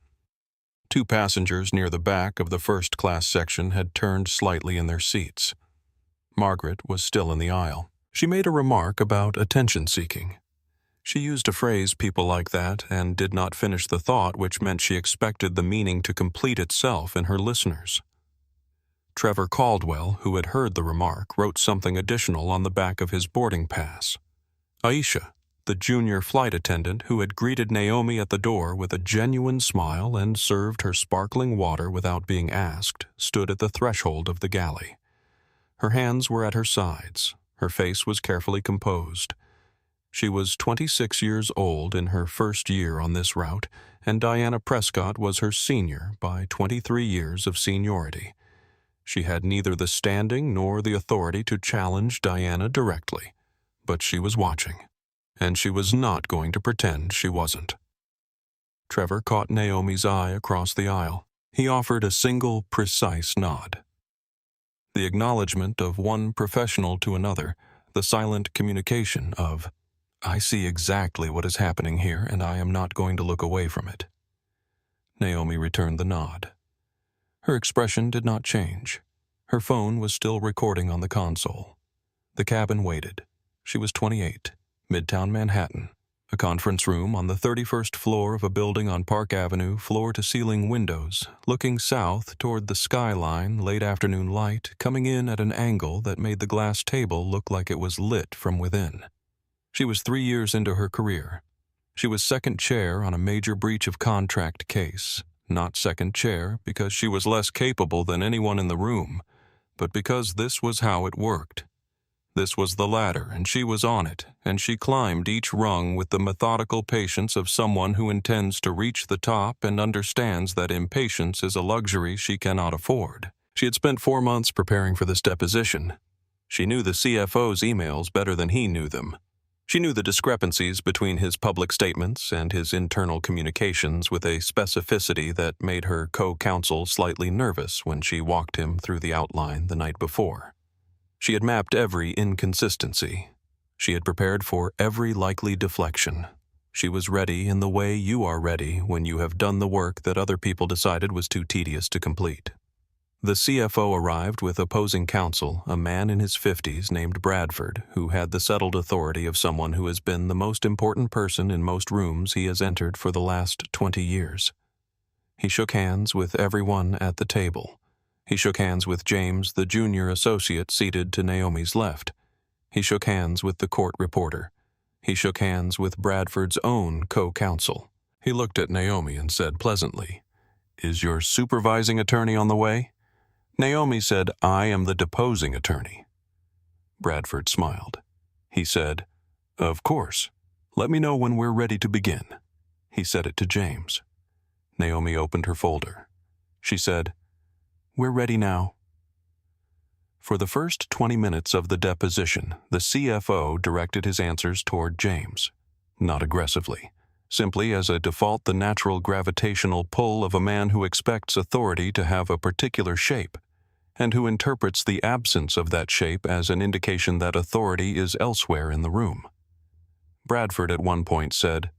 2 passengers near the back of the first-class section had turned slightly in their seats. Margaret was still in the aisle. She made a remark about attention-seeking. She used a phrase people like that and did not finish the thought, which meant she expected the meaning to complete itself in her listeners. Trevor Caldwell, who had heard the remark, wrote something additional on the back of his boarding pass. Aisha, the junior flight attendant who had greeted Naomi at the door with a genuine smile and served her sparkling water without being asked, stood at the threshold of the galley. Her hands were at her sides. Her face was carefully composed. She was 26 years old in her first year on this route, and Diana Prescott was her senior by 23 years of seniority. She had neither the standing nor the authority to challenge Diana directly, but she was watching, and she was not going to pretend she wasn't. Trevor caught Naomi's eye across the aisle. He offered a single, precise nod. The acknowledgement of one professional to another, the silent communication of, "I see exactly what is happening here, and I am not going to look away from it." Naomi returned the nod. Her expression did not change. Her phone was still recording on the console. The cabin waited. She was 28, Midtown Manhattan, a conference room on the 31st floor of a building on Park Avenue, floor-to-ceiling windows, looking south toward the skyline, late afternoon light coming in at an angle that made the glass table look like it was lit from within. She was 3 years into her career. She was second chair on a major breach of contract case, not second chair because she was less capable than anyone in the room, but because this was how it worked. This was the ladder, and she was on it, and she climbed each rung with the methodical patience of someone who intends to reach the top and understands that impatience is a luxury she cannot afford. She had spent 4 months preparing for this deposition. She knew the CFO's emails better than he knew them. She knew the discrepancies between his public statements and his internal communications with a specificity that made her co-counsel slightly nervous when she walked him through the outline the night before. She had mapped every inconsistency. She had prepared for every likely deflection. She was ready in the way you are ready when you have done the work that other people decided was too tedious to complete. The CFO arrived with opposing counsel, a man in his 50s named Bradford, who had the settled authority of someone who has been the most important person in most rooms he has entered for the last 20 years. He shook hands with everyone at the table. He shook hands with James, the junior associate seated to Naomi's left. He shook hands with the court reporter. He shook hands with Bradford's own co-counsel. He looked at Naomi and said pleasantly, "Is your supervising attorney on the way?" Naomi said, "I am the deposing attorney." Bradford smiled. He said, "Of course. Let me know when we're ready to begin." He said it to James. Naomi opened her folder. She said, "We're ready now." For the first 20 minutes of the deposition, the CFO directed his answers toward James. Not aggressively. Simply as a default, the natural gravitational pull of a man who expects authority to have a particular shape, and who interprets the absence of that shape as an indication that authority is elsewhere in the room. Bradford at one point said,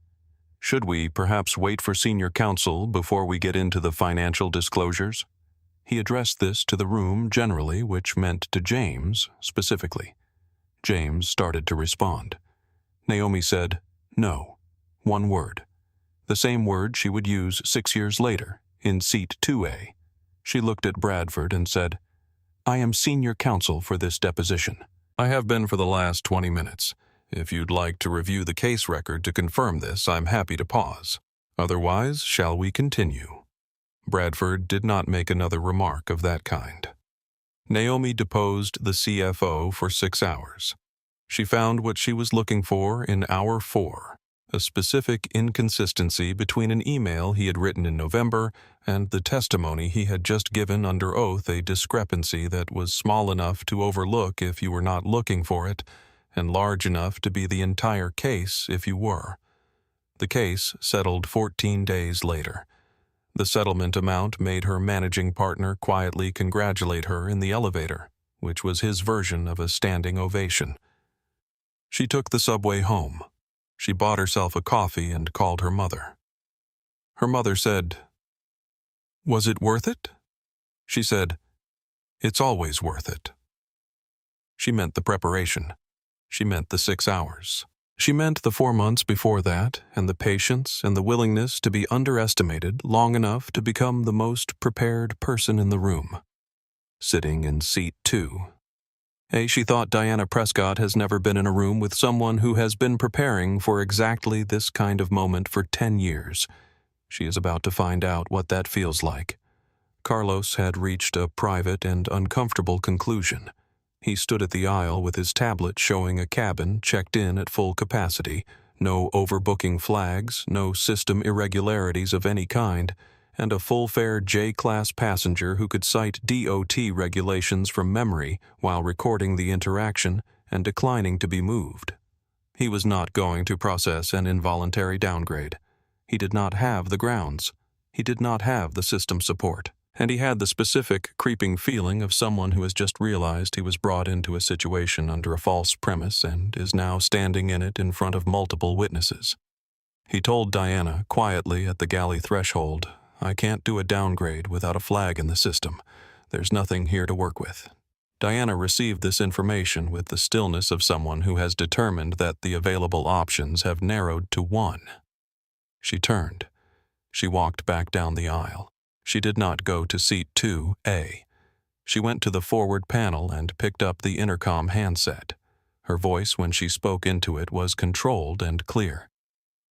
"Should we perhaps wait for senior counsel before we get into the financial disclosures?" He addressed this to the room generally, which meant to James specifically. James started to respond. Naomi said, "No," one word. The same word she would use 6 years later, in seat 2A. She looked at Bradford and said, "I am senior counsel for this deposition. I have been for the last 20 minutes. If you'd like to review the case record to confirm this, I'm happy to pause. Otherwise, shall we continue?" Bradford did not make another remark of that kind. Naomi deposed the CFO for 6 hours. She found what she was looking for in hour 4, a specific inconsistency between an email he had written in November and the testimony he had just given under oath, a discrepancy that was small enough to overlook if you were not looking for it, and large enough to be the entire case if you were. The case settled 14 days later. The settlement amount made her managing partner quietly congratulate her in the elevator, which was his version of a standing ovation. She took the subway home. She bought herself a coffee and called her mother. Her mother said, "Was it worth it?" She said, "It's always worth it." She meant the preparation. She meant the 6 hours. She meant the 4 months before that, and the patience and the willingness to be underestimated long enough to become the most prepared person in the room. Sitting in seat 2A, she thought Diana Prescott has never been in a room with someone who has been preparing for exactly this kind of moment for 10 years. She is about to find out what that feels like. Carlos had reached a private and uncomfortable conclusion. He stood at the aisle with his tablet showing a cabin checked in at full capacity, no overbooking flags, no system irregularities of any kind, and a full-fare J-class passenger who could cite DOT regulations from memory while recording the interaction and declining to be moved. He was not going to process an involuntary downgrade. He did not have the grounds. He did not have the system support. And he had the specific, creeping feeling of someone who has just realized he was brought into a situation under a false premise and is now standing in it in front of multiple witnesses. He told Diana quietly at the galley threshold, "I can't do a downgrade without a flag in the system. There's nothing here to work with." Diana received this information with the stillness of someone who has determined that the available options have narrowed to one. She turned. She walked back down the aisle. She did not go to seat 2A. She went to the forward panel and picked up the intercom handset. Her voice, when she spoke into it, was controlled and clear.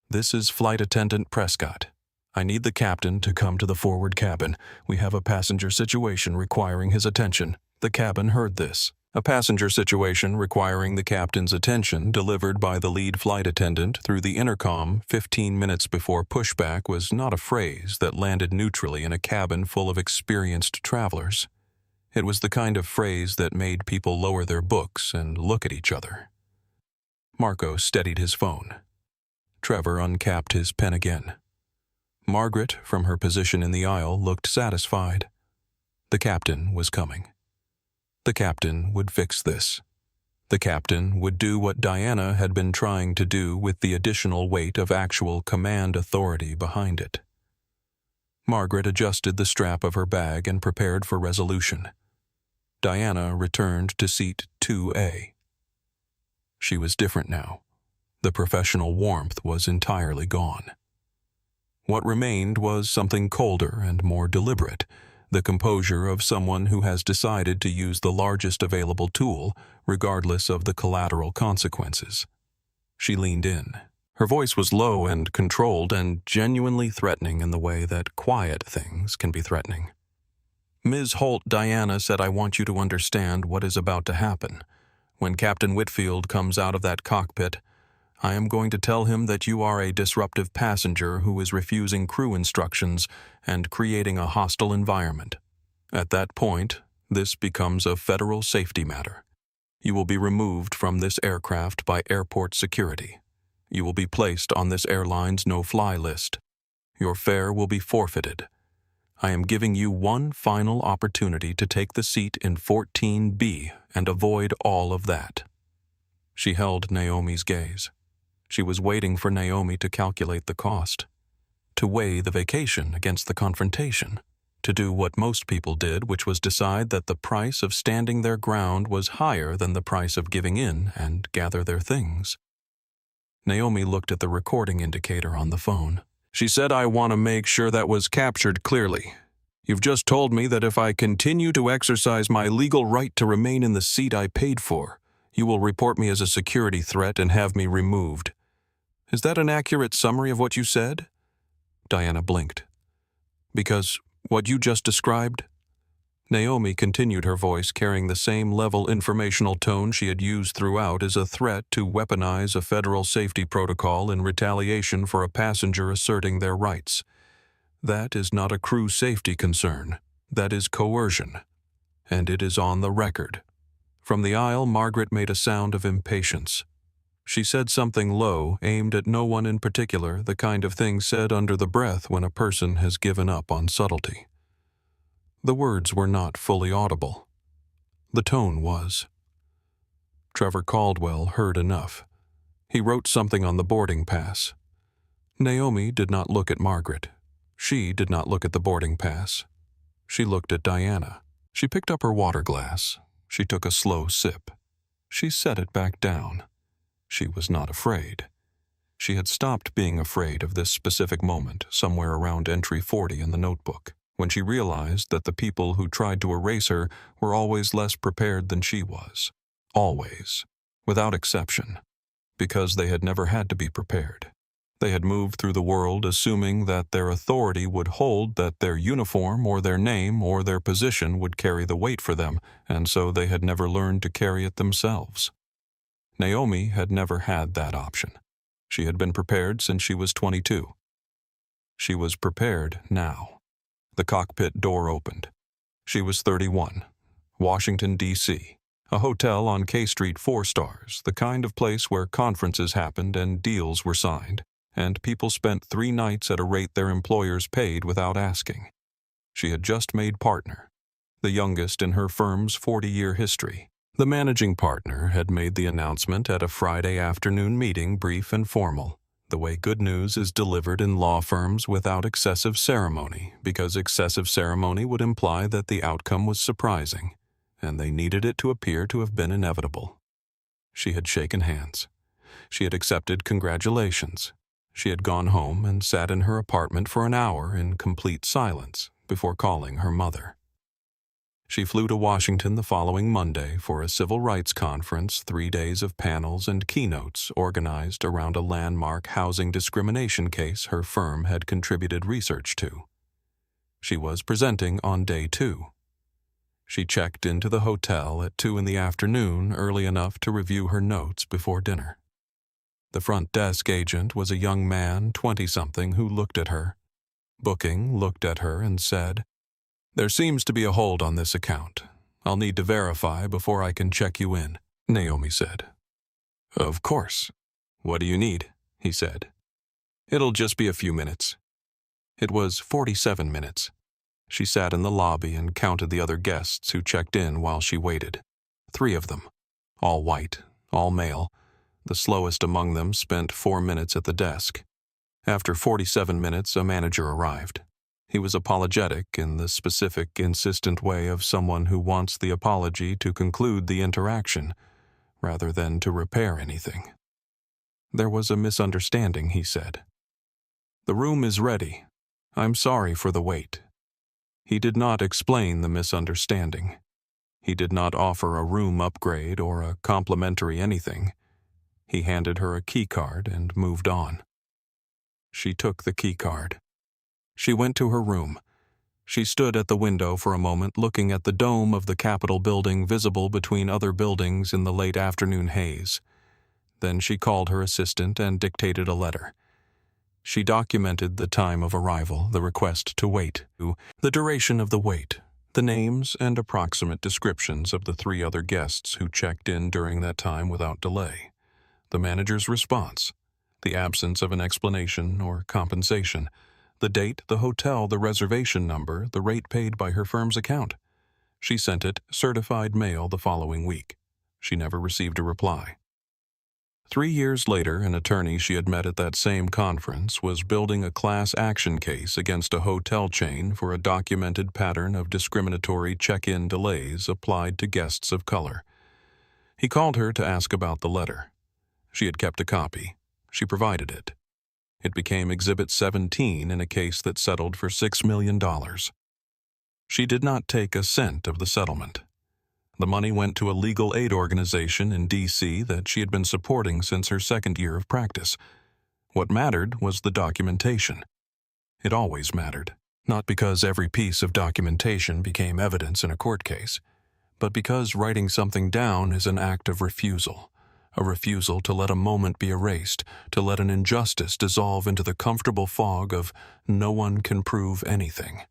"This is Flight Attendant Prescott. I need the captain to come to the forward cabin. We have a passenger situation requiring his attention." The cabin heard this. A passenger situation requiring the captain's attention delivered by the lead flight attendant through the intercom 15 minutes before pushback was not a phrase that landed neutrally in a cabin full of experienced travelers. It was the kind of phrase that made people lower their books and look at each other. Marco steadied his phone. Trevor uncapped his pen again. Margaret, from her position in the aisle, looked satisfied. The captain was coming. The captain would fix this. The captain would do what Diana had been trying to do with the additional weight of actual command authority behind it. Margaret adjusted the strap of her bag and prepared for resolution. Diana returned to seat 2A. She was different now. The professional warmth was entirely gone. What remained was something colder and more deliberate, the composure of someone who has decided to use the largest available tool, regardless of the collateral consequences. She leaned in. Her voice was low and controlled and genuinely threatening in the way that quiet things can be threatening. "Ms. Holt, Diana said I want you to understand what is about to happen. When Captain Whitfield comes out of that cockpit, I am going to tell him that you are a disruptive passenger who is refusing crew instructions and creating a hostile environment. At that point, this becomes a federal safety matter. You will be removed from this aircraft by airport security. You will be placed on this airline's no-fly list. Your fare will be forfeited. I am giving you one final opportunity to take the seat in 14B and avoid all of that." She held Naomi's gaze. She was waiting for Naomi to calculate the cost, to weigh the vacation against the confrontation. to do what most people did, which was decide that the price of standing their ground was higher than the price of giving in and gather their things. Naomi looked at the recording indicator on the phone. She said, "I want to make sure that was captured clearly. You've just told me that if I continue to exercise my legal right to remain in the seat I paid for, you will report me as a security threat and have me removed. Is that an accurate summary of what you said?" Diana blinked. "Because what you just described?" Naomi continued, her voice carrying the same level informational tone she had used throughout as a threat to weaponize a federal safety protocol in retaliation for a passenger asserting their rights. "That is not a crew safety concern. That is coercion. And it is on the record." From the aisle, Margaret made a sound of impatience. She said something low, aimed at no one in particular, the kind of thing said under the breath when a person has given up on subtlety. The words were not fully audible. The tone was. Trevor Caldwell heard enough. He wrote something on the boarding pass. Naomi did not look at Margaret. She did not look at the boarding pass. She looked at Diana. She picked up her water glass. She took a slow sip. She set it back down. She was not afraid. She had stopped being afraid of this specific moment somewhere around entry 40 in the notebook, when she realized that the people who tried to erase her were always less prepared than she was. Always, without exception, because they had never had to be prepared. They had moved through the world assuming that their authority would hold, that their uniform or their name or their position would carry the weight for them, and so they had never learned to carry it themselves. Naomi had never had that option. She had been prepared since she was 22. She was prepared now. The cockpit door opened. She was 31. Washington, D.C. A hotel on K Street, 4 stars, the kind of place where conferences happened and deals were signed, and people spent 3 nights at a rate their employers paid without asking. She had just made partner, the youngest in her firm's 40-year history. The managing partner had made the announcement at a Friday afternoon meeting, brief and formal, the way good news is delivered in law firms without excessive ceremony, because excessive ceremony would imply that the outcome was surprising, and they needed it to appear to have been inevitable. She had shaken hands. She had accepted congratulations. She had gone home and sat in her apartment for an hour in complete silence before calling her mother. She flew to Washington the following Monday for a civil rights conference, 3 days of panels and keynotes organized around a landmark housing discrimination case her firm had contributed research to. She was presenting on day 2. She checked into the hotel at 2 in the afternoon, early enough to review her notes before dinner. The front desk agent was a young man, 20-something, who looked at her. Booking looked at her and said, "There seems to be a hold on this account. I'll need to verify before I can check you in," Naomi said. "Of course. What do you need?" he said. "It'll just be a few minutes." It was 47 minutes. She sat in the lobby and counted the other guests who checked in while she waited. 3 of them, all white, all male. The slowest among them spent 4 minutes at the desk. After 47 minutes, a manager arrived. He was apologetic in the specific, insistent way of someone who wants the apology to conclude the interaction, rather than to repair anything. "There was a misunderstanding," he said. "The room is ready. I'm sorry for the wait." He did not explain the misunderstanding. He did not offer a room upgrade or a complimentary anything. He handed her a key card and moved on. She took the key card. She went to her room. She stood at the window for a moment, looking at the dome of the Capitol building visible between other buildings in the late afternoon haze. Then she called her assistant and dictated a letter. She documented the time of arrival, the request to wait, the duration of the wait, the names and approximate descriptions of the 3 other guests who checked in during that time without delay, the manager's response, the absence of an explanation or compensation, the date, the hotel, the reservation number, the rate paid by her firm's account. She sent it certified mail the following week. She never received a reply. 3 years later, an attorney she had met at that same conference was building a class action case against a hotel chain for a documented pattern of discriminatory check-in delays applied to guests of color. He called her to ask about the letter. She had kept a copy. She provided it. It became Exhibit 17 in a case that settled for $6 million. She did not take a cent of the settlement. The money went to a legal aid organization in D.C. that she had been supporting since her second year of practice. What mattered was the documentation. It always mattered, not because every piece of documentation became evidence in a court case, but because writing something down is an act of refusal, a refusal to let a moment be erased, to let an injustice dissolve into the comfortable fog of no one can prove anything.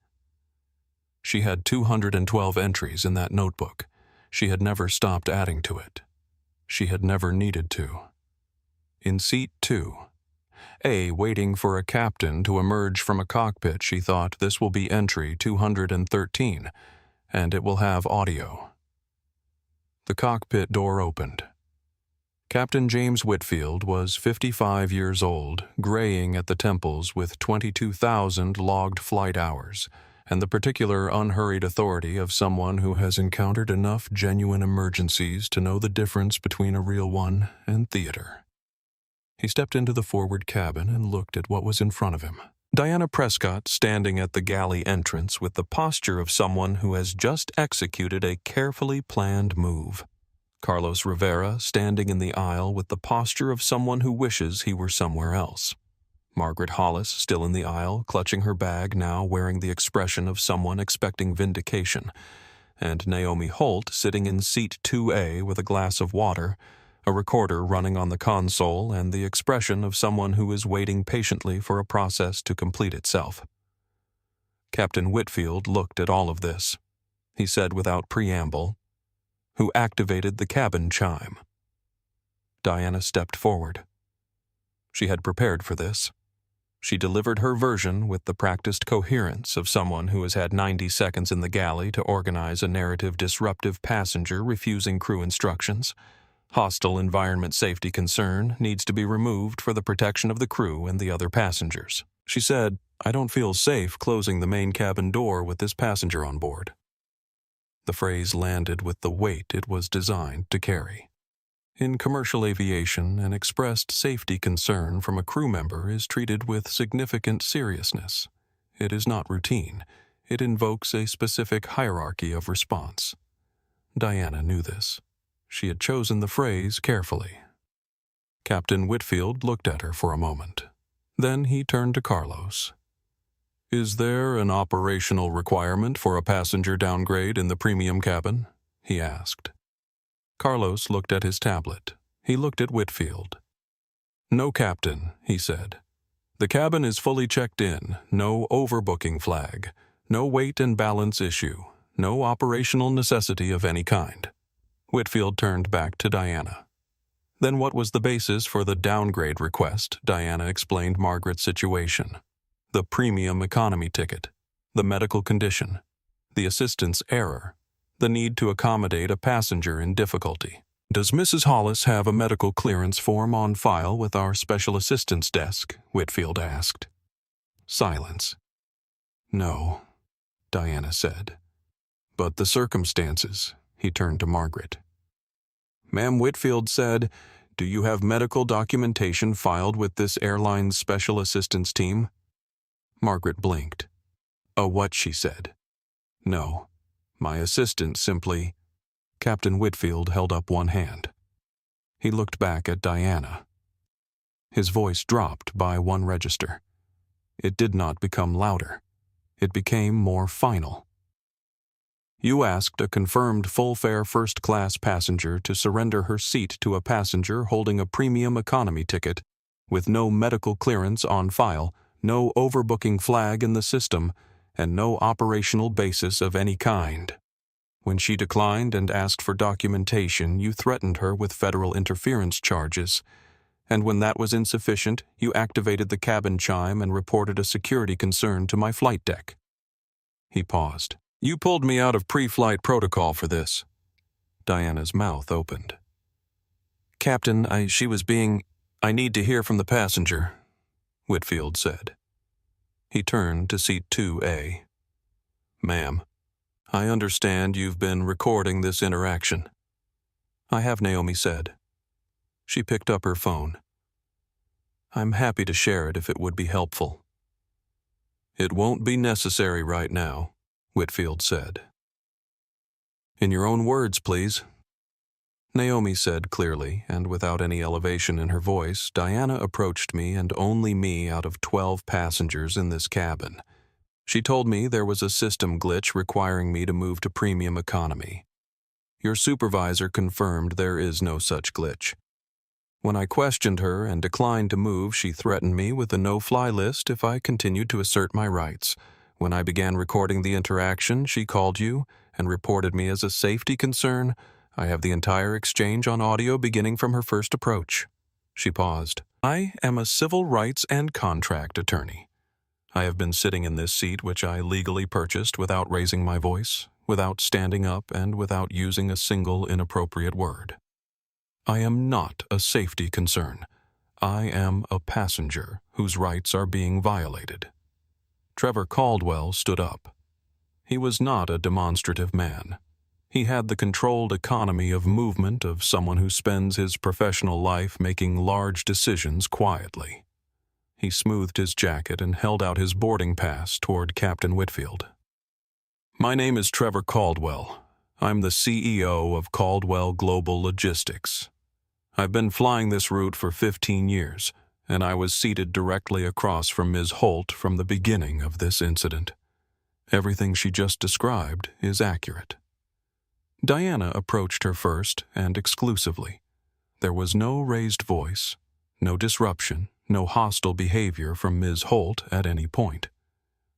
She had 212 entries in that notebook. She had never stopped adding to it. She had never needed to. In seat 2, waiting for a captain to emerge from a cockpit, she thought, this will be entry 213, and it will have audio. The cockpit door opened. Captain James Whitfield was 55 years old, graying at the temples with 22,000 logged flight hours, and the particular unhurried authority of someone who has encountered enough genuine emergencies to know the difference between a real one and theater. He stepped into the forward cabin and looked at what was in front of him. Diana Prescott standing at the galley entrance with the posture of someone who has just executed a carefully planned move. Carlos Rivera standing in the aisle with the posture of someone who wishes he were somewhere else. Margaret Hollis still in the aisle, clutching her bag, now wearing the expression of someone expecting vindication, and Naomi Holt sitting in seat 2A with a glass of water, a recorder running on the console, and the expression of someone who is waiting patiently for a process to complete itself. Captain Whitfield looked at all of this. He said without preamble, "Who activated the cabin chime?" Diana stepped forward. She had prepared for this. She delivered her version with the practiced coherence of someone who has had 90 seconds in the galley to organize a narrative disruptive passenger refusing crew instructions. Hostile environment safety concern needs to be removed for the protection of the crew and the other passengers. She said, "I don't feel safe closing the main cabin door with this passenger on board." The phrase landed with the weight it was designed to carry. In commercial aviation, an expressed safety concern from a crew member is treated with significant seriousness. It is not routine. It invokes a specific hierarchy of response. Diana knew this. She had chosen the phrase carefully. Captain Whitfield looked at her for a moment. Then he turned to Carlos. "Is there an operational requirement for a passenger downgrade in the premium cabin?" he asked. Carlos looked at his tablet. He looked at Whitfield. "No, Captain," he said. "The cabin is fully checked in, no overbooking flag, no weight and balance issue, no operational necessity of any kind." Whitfield turned back to Diana. "Then what was the basis for the downgrade request?" Diana explained Margaret's situation. "The premium economy ticket, the medical condition, the assistant's error, the need to accommodate a passenger in difficulty. Does Mrs. Hollis have a medical clearance form on file with our special assistant's desk?" Whitfield asked. Silence. "No," Diana said. "But the circumstances," he turned to Margaret. "Ma'am," Whitfield said, "do you have medical documentation filed with this airline's special assistance team?" Margaret blinked. "A what?" she said. "No. My assistant simply—" Captain Whitfield held up one hand. He looked back at Diana. His voice dropped by one register. It did not become louder. It became more final. "You asked a confirmed full-fare first-class passenger to surrender her seat to a passenger holding a premium economy ticket with no medical clearance on file, no overbooking flag in the system, and no operational basis of any kind. When she declined and asked for documentation, you threatened her with federal interference charges, and when that was insufficient, you activated the cabin chime and reported a security concern to my flight deck." He paused. "You pulled me out of pre-flight protocol for this." Diana's mouth opened. Captain, I need to hear from the passenger, Whitfield said. He turned to seat 2A. Ma'am, I understand you've been recording this interaction. I have, Naomi said. She picked up her phone. I'm happy to share it if it would be helpful. It won't be necessary right now, Whitfield said. In your own words, please. Naomi said clearly, and without any elevation in her voice. Diana approached me and only me out of 12 passengers in this cabin. She told me there was a system glitch requiring me to move to premium economy. Your supervisor confirmed there is no such glitch. When I questioned her and declined to move, she threatened me with a no-fly list if I continued to assert my rights. When I began recording the interaction, she called you and reported me as a safety concern. I have the entire exchange on audio beginning from her first approach. She paused. I am a civil rights and contract attorney. I have been sitting in this seat which I legally purchased without raising my voice, without standing up, and without using a single inappropriate word. I am not a safety concern. I am a passenger whose rights are being violated. Trevor Caldwell stood up. He was not a demonstrative man. He had the controlled economy of movement of someone who spends his professional life making large decisions quietly. He smoothed his jacket and held out his boarding pass toward Captain Whitfield. My name is Trevor Caldwell. I'm the CEO of Caldwell Global Logistics. I've been flying this route for 15 years, and I was seated directly across from Ms. Holt from the beginning of this incident. Everything she just described is accurate. Diana approached her first and exclusively. There was no raised voice, no disruption, no hostile behavior from Ms. Holt at any point.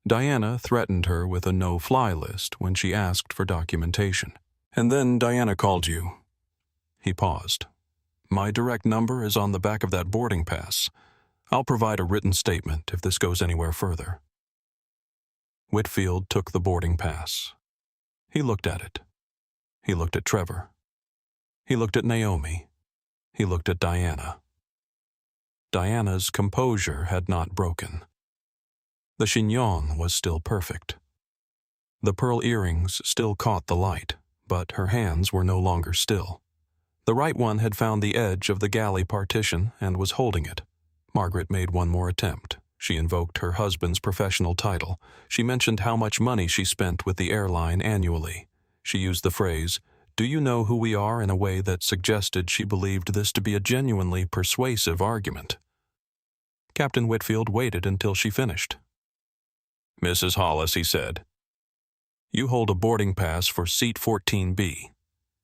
Diana threatened her with a no-fly list when she asked for documentation. And then Diana called you. He paused. My direct number is on the back of that boarding pass. I'll provide a written statement if this goes anywhere further. Whitfield took the boarding pass. He looked at it. He looked at Trevor. He looked at Naomi. He looked at Diana. Diana's composure had not broken. The chignon was still perfect. The pearl earrings still caught the light, but her hands were no longer still. The right one had found the edge of the galley partition and was holding it. Margaret made one more attempt. She invoked her husband's professional title. She mentioned how much money she spent with the airline annually. She used the phrase, "Do you know who we are?" in a way that suggested she believed this to be a genuinely persuasive argument. Captain Whitfield waited until she finished. Mrs. Hollis, he said, you hold a boarding pass for seat 14B.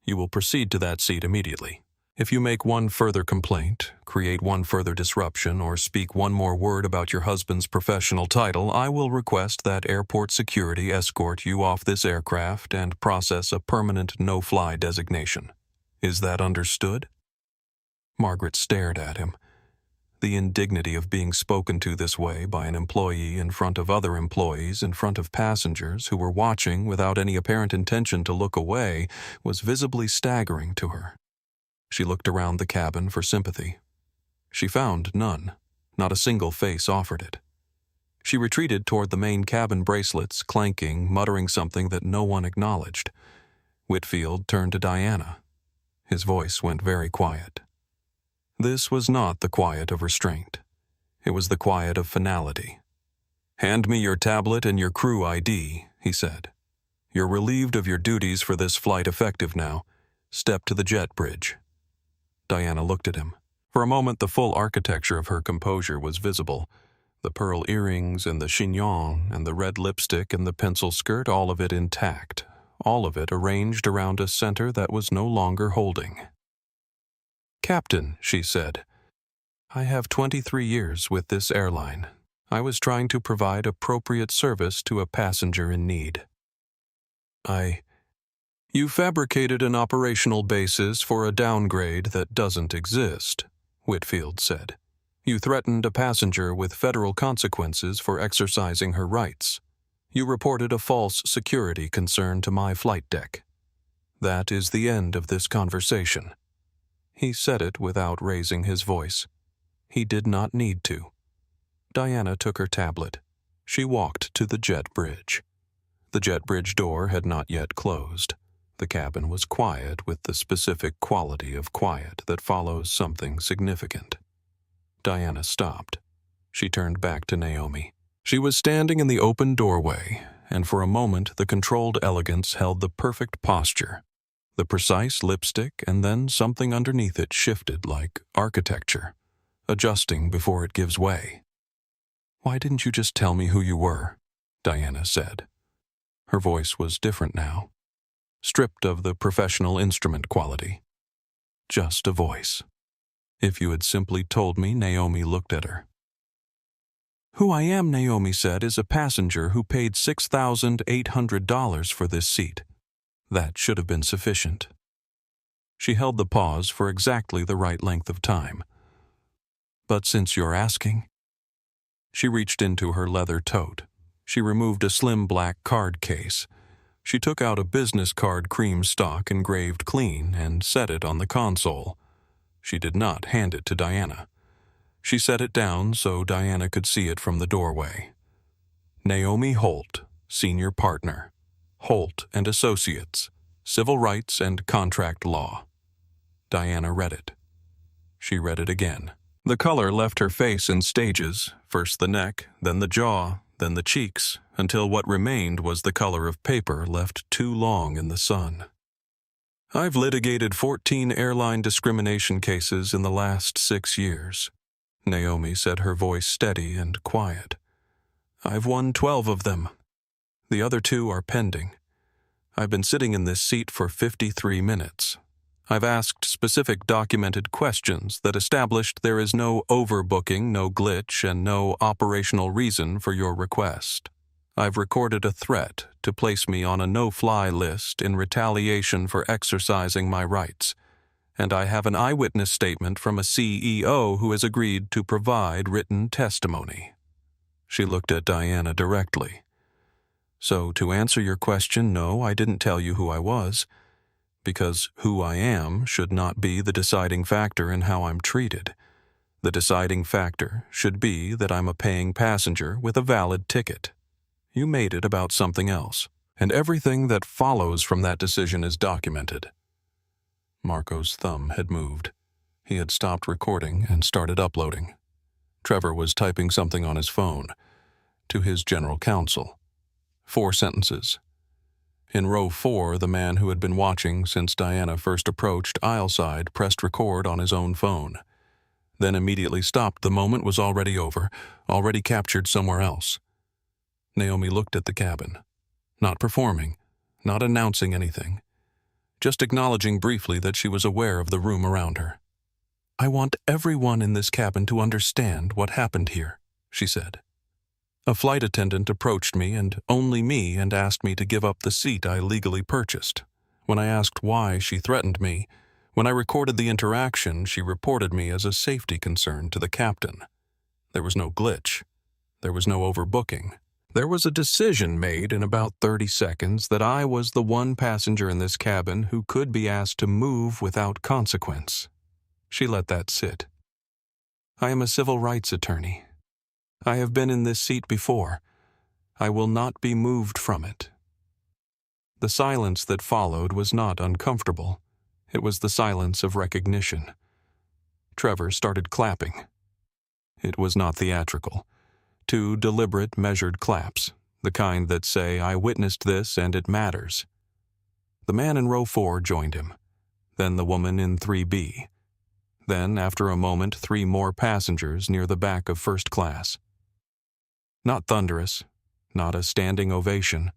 You will proceed to that seat immediately. If you make one further complaint, create one further disruption, or speak one more word about your husband's professional title, I will request that airport security escort you off this aircraft and process a permanent no-fly designation. Is that understood? Margaret stared at him. The indignity of being spoken to this way by an employee in front of other employees, in front of passengers who were watching without any apparent intention to look away, was visibly staggering to her. She looked around the cabin for sympathy. She found none. Not a single face offered it. She retreated toward the main cabin bracelets, clanking, muttering something that no one acknowledged. Whitfield turned to Diana. His voice went very quiet. This was not the quiet of restraint. It was the quiet of finality. Hand me your tablet and your crew ID, he said. You're relieved of your duties for this flight effective now. Step to the jet bridge. Diana looked at him. For a moment the full architecture of her composure was visible. The pearl earrings and the chignon and the red lipstick and the pencil skirt, all of it intact, all of it arranged around a center that was no longer holding. Captain, she said, I have 23 years with this airline. I was trying to provide appropriate service to a passenger in need. You fabricated an operational basis for a downgrade that doesn't exist, Whitfield said. You threatened a passenger with federal consequences for exercising her rights. You reported a false security concern to my flight deck. That is the end of this conversation. He said it without raising his voice. He did not need to. Diana took her tablet. She walked to the jet bridge. The jet bridge door had not yet closed. The cabin was quiet with the specific quality of quiet that follows something significant. Diana stopped. She turned back to Naomi. She was standing in the open doorway, and for a moment the controlled elegance held the perfect posture. The precise lipstick, and then something underneath it shifted like architecture, adjusting before it gives way. "Why didn't you just tell me who you were?" Diana said. Her voice was different now, stripped of the professional instrument quality. Just a voice. "If you had simply told me," Naomi looked at her. "Who I am," Naomi said, "is a passenger who paid $6,800 for this seat. That should have been sufficient." She held the pause for exactly the right length of time. "But since you're asking..." She reached into her leather tote. She removed a slim black card case. She took out a business card cream stock engraved clean and set it on the console. She did not hand it to Diana. She set it down so Diana could see it from the doorway. Naomi Holt, Senior Partner. Holt and Associates, Civil Rights and Contract Law. Diana read it. She read it again. The color left her face in stages, first the neck, then the jaw, then the cheeks, until what remained was the color of paper left too long in the sun. "I've litigated 14 airline discrimination cases in the last 6 years. Naomi said, her voice steady and quiet. "I've won 12 of them. The other 2 are pending. I've been sitting in this seat for 53 minutes. I've asked specific documented questions that established there is no overbooking, no glitch, and no operational reason for your request. I've recorded a threat to place me on a no-fly list in retaliation for exercising my rights, and I have an eyewitness statement from a CEO who has agreed to provide written testimony." She looked at Diana directly. "So, to answer your question, no, I didn't tell you who I was, because who I am should not be the deciding factor in how I'm treated. The deciding factor should be that I'm a paying passenger with a valid ticket. You made it about something else, and everything that follows from that decision is documented." Marco's thumb had moved. He had stopped recording and started uploading. Trevor was typing something on his phone. To his general counsel. 4 sentences. In row 4, the man who had been watching since Diana first approached aisle-side pressed record on his own phone. Then immediately stopped. The moment was already over, already captured somewhere else. Naomi looked at the cabin. Not performing, not announcing anything. Just acknowledging briefly that she was aware of the room around her. "I want everyone in this cabin to understand what happened here," she said. "A flight attendant approached me, and only me, and asked me to give up the seat I legally purchased. When I asked why, she threatened me. When I recorded the interaction, she reported me as a safety concern to the captain. There was no glitch. There was no overbooking. There was a decision made in about 30 seconds that I was the one passenger in this cabin who could be asked to move without consequence." She let that sit. "I am a civil rights attorney. I have been in this seat before. I will not be moved from it." The silence that followed was not uncomfortable. It was the silence of recognition. Trevor started clapping. It was not theatrical. 2 deliberate, measured claps, the kind that say, "I witnessed this and it matters." The man in row 4 joined him. Then the woman in 3B. Then, after a moment, 3 more passengers near the back of first class. Not thunderous, not a standing ovation.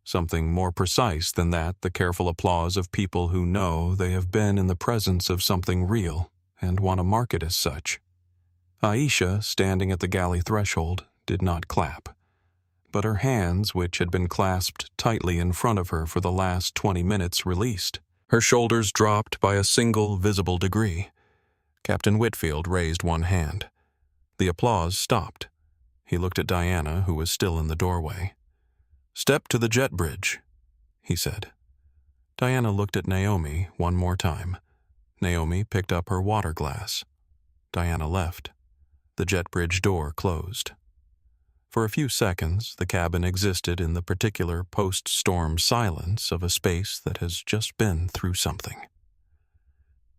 Something more precise than that, the careful applause of people who know they have been in the presence of something real and want to mark it as such. Aisha, standing at the galley threshold, did not clap. But her hands, which had been clasped tightly in front of her for the last 20 minutes, released. Her shoulders dropped by a single visible degree. Captain Whitfield raised one hand. The applause stopped. He looked at Diana, who was still in the doorway. "Step to the jet bridge," he said. Diana looked at Naomi one more time. Naomi picked up her water glass. Diana left. The jet bridge door closed. For a few seconds, the cabin existed in the particular post-storm silence of a space that has just been through something.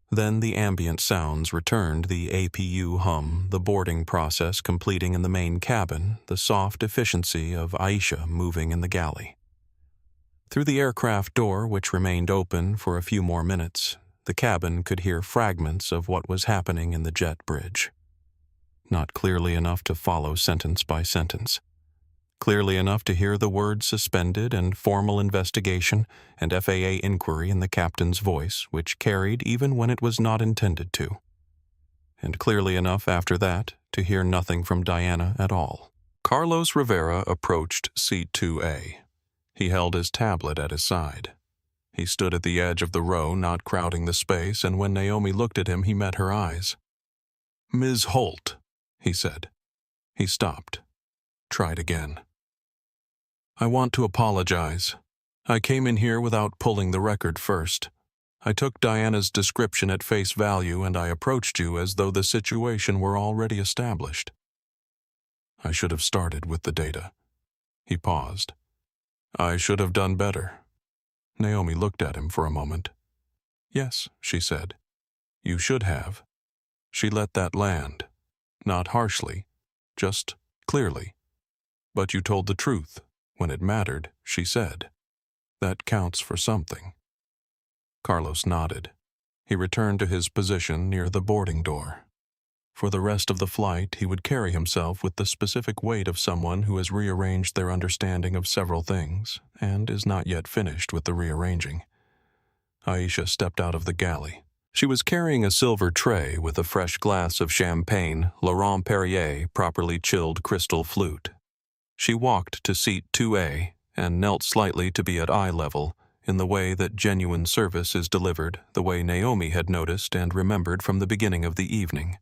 Then the ambient sounds returned, the APU hum, the boarding process completing in the main cabin, the soft efficiency of Aisha moving in the galley. Through the aircraft door, which remained open for a few more minutes, the cabin could hear fragments of what was happening in the jet bridge. Not clearly enough to follow sentence by sentence. Clearly enough to hear the words suspended and formal investigation and FAA inquiry in the captain's voice, which carried even when it was not intended to. And clearly enough after that to hear nothing from Diana at all. Carlos Rivera approached seat 2A. He held his tablet at his side. He stood at the edge of the row, not crowding the space, and when Naomi looked at him, he met her eyes. "Ms. Holt," he said. He stopped. Tried again. "I want to apologize. I came in here without pulling the record first. I took Diana's description at face value and I approached you as though the situation were already established. I should have started with the data." He paused. "I should have done better." Naomi looked at him for a moment. "Yes," she said. "You should have." She let that land. Not harshly, just clearly. "But you told the truth. When it mattered," she said. "That counts for something." Carlos nodded. He returned to his position near the boarding door. For the rest of the flight, he would carry himself with the specific weight of someone who has rearranged their understanding of several things and is not yet finished with the rearranging. Aisha stepped out of the galley. She was carrying a silver tray with a fresh glass of champagne, Laurent Perrier properly chilled crystal flute. She walked to seat 2A and knelt slightly to be at eye level, in the way that genuine service is delivered, the way Naomi had noticed and remembered from the beginning of the evening.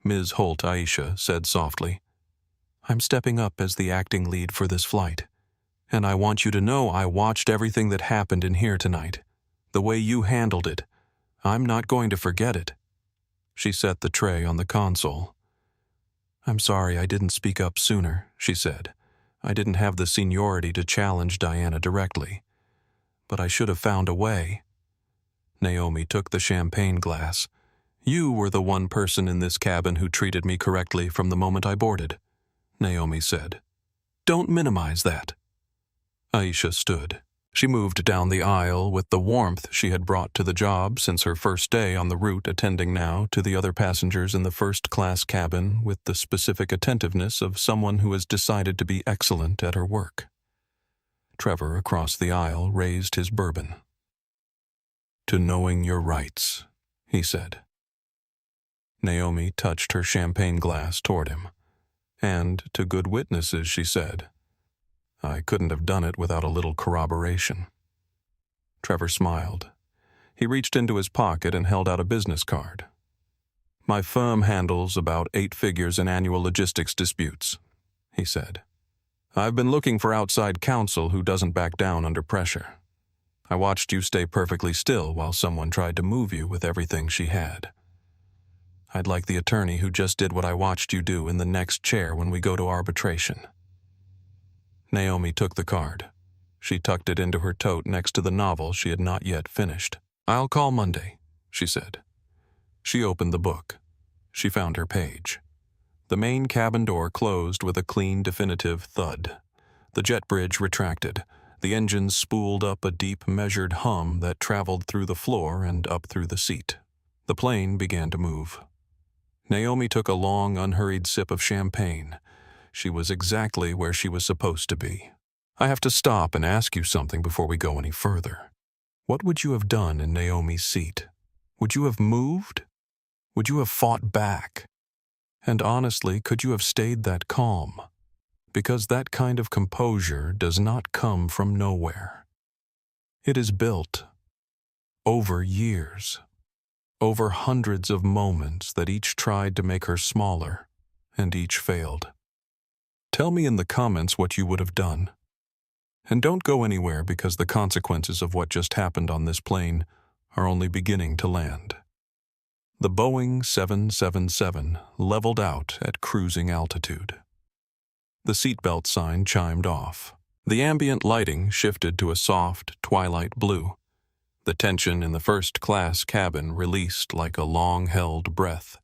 Ms. Holt, Aisha said softly, "I'm stepping up as the acting lead for this flight, and I want you to know I watched everything that happened in here tonight. The way you handled it. I'm not going to forget it." She set the tray on the console. "I'm sorry I didn't speak up sooner," she said. "I didn't have the seniority to challenge Diana directly. But I should have found a way." Naomi took the champagne glass. "You were the one person in this cabin who treated me correctly from the moment I boarded," Naomi said. "Don't minimize that." Aisha stood. She moved down the aisle with the warmth she had brought to the job since her first day on the route, attending now to the other passengers in the first-class cabin with the specific attentiveness of someone who has decided to be excellent at her work. Trevor, across the aisle, raised his bourbon. "To knowing your rights," he said. Naomi touched her champagne glass toward him. "And to good witnesses," she said. "I couldn't have done it without a little corroboration." Trevor smiled. He reached into his pocket and held out a business card. "My firm handles about 8 figures in annual logistics disputes," he said. "I've been looking for outside counsel who doesn't back down under pressure. I watched you stay perfectly still while someone tried to move you with everything she had. I'd like the attorney who just did what I watched you do in the next chair when we go to arbitration." Naomi took the card. She tucked it into her tote next to the novel she had not yet finished. "I'll call Monday," she said. She opened the book. She found her page. The main cabin door closed with a clean, definitive thud. The jet bridge retracted. The engines spooled up a deep, measured hum that traveled through the floor and up through the seat. The plane began to move. Naomi took a long, unhurried sip of champagne. She was exactly where she was supposed to be. "I have to stop and ask you something before we go any further. What would you have done in Naomi's seat? Would you have moved? Would you have fought back? And honestly, could you have stayed that calm? Because that kind of composure does not come from nowhere. It is built over years, over hundreds of moments that each tried to make her smaller, and each failed. Tell me in the comments what you would have done. And don't go anywhere because the consequences of what just happened on this plane are only beginning to land. The Boeing 777 leveled out at cruising altitude. The seatbelt sign chimed off. The ambient lighting shifted to a soft, twilight blue. The tension in the first-class cabin released like a long-held breath,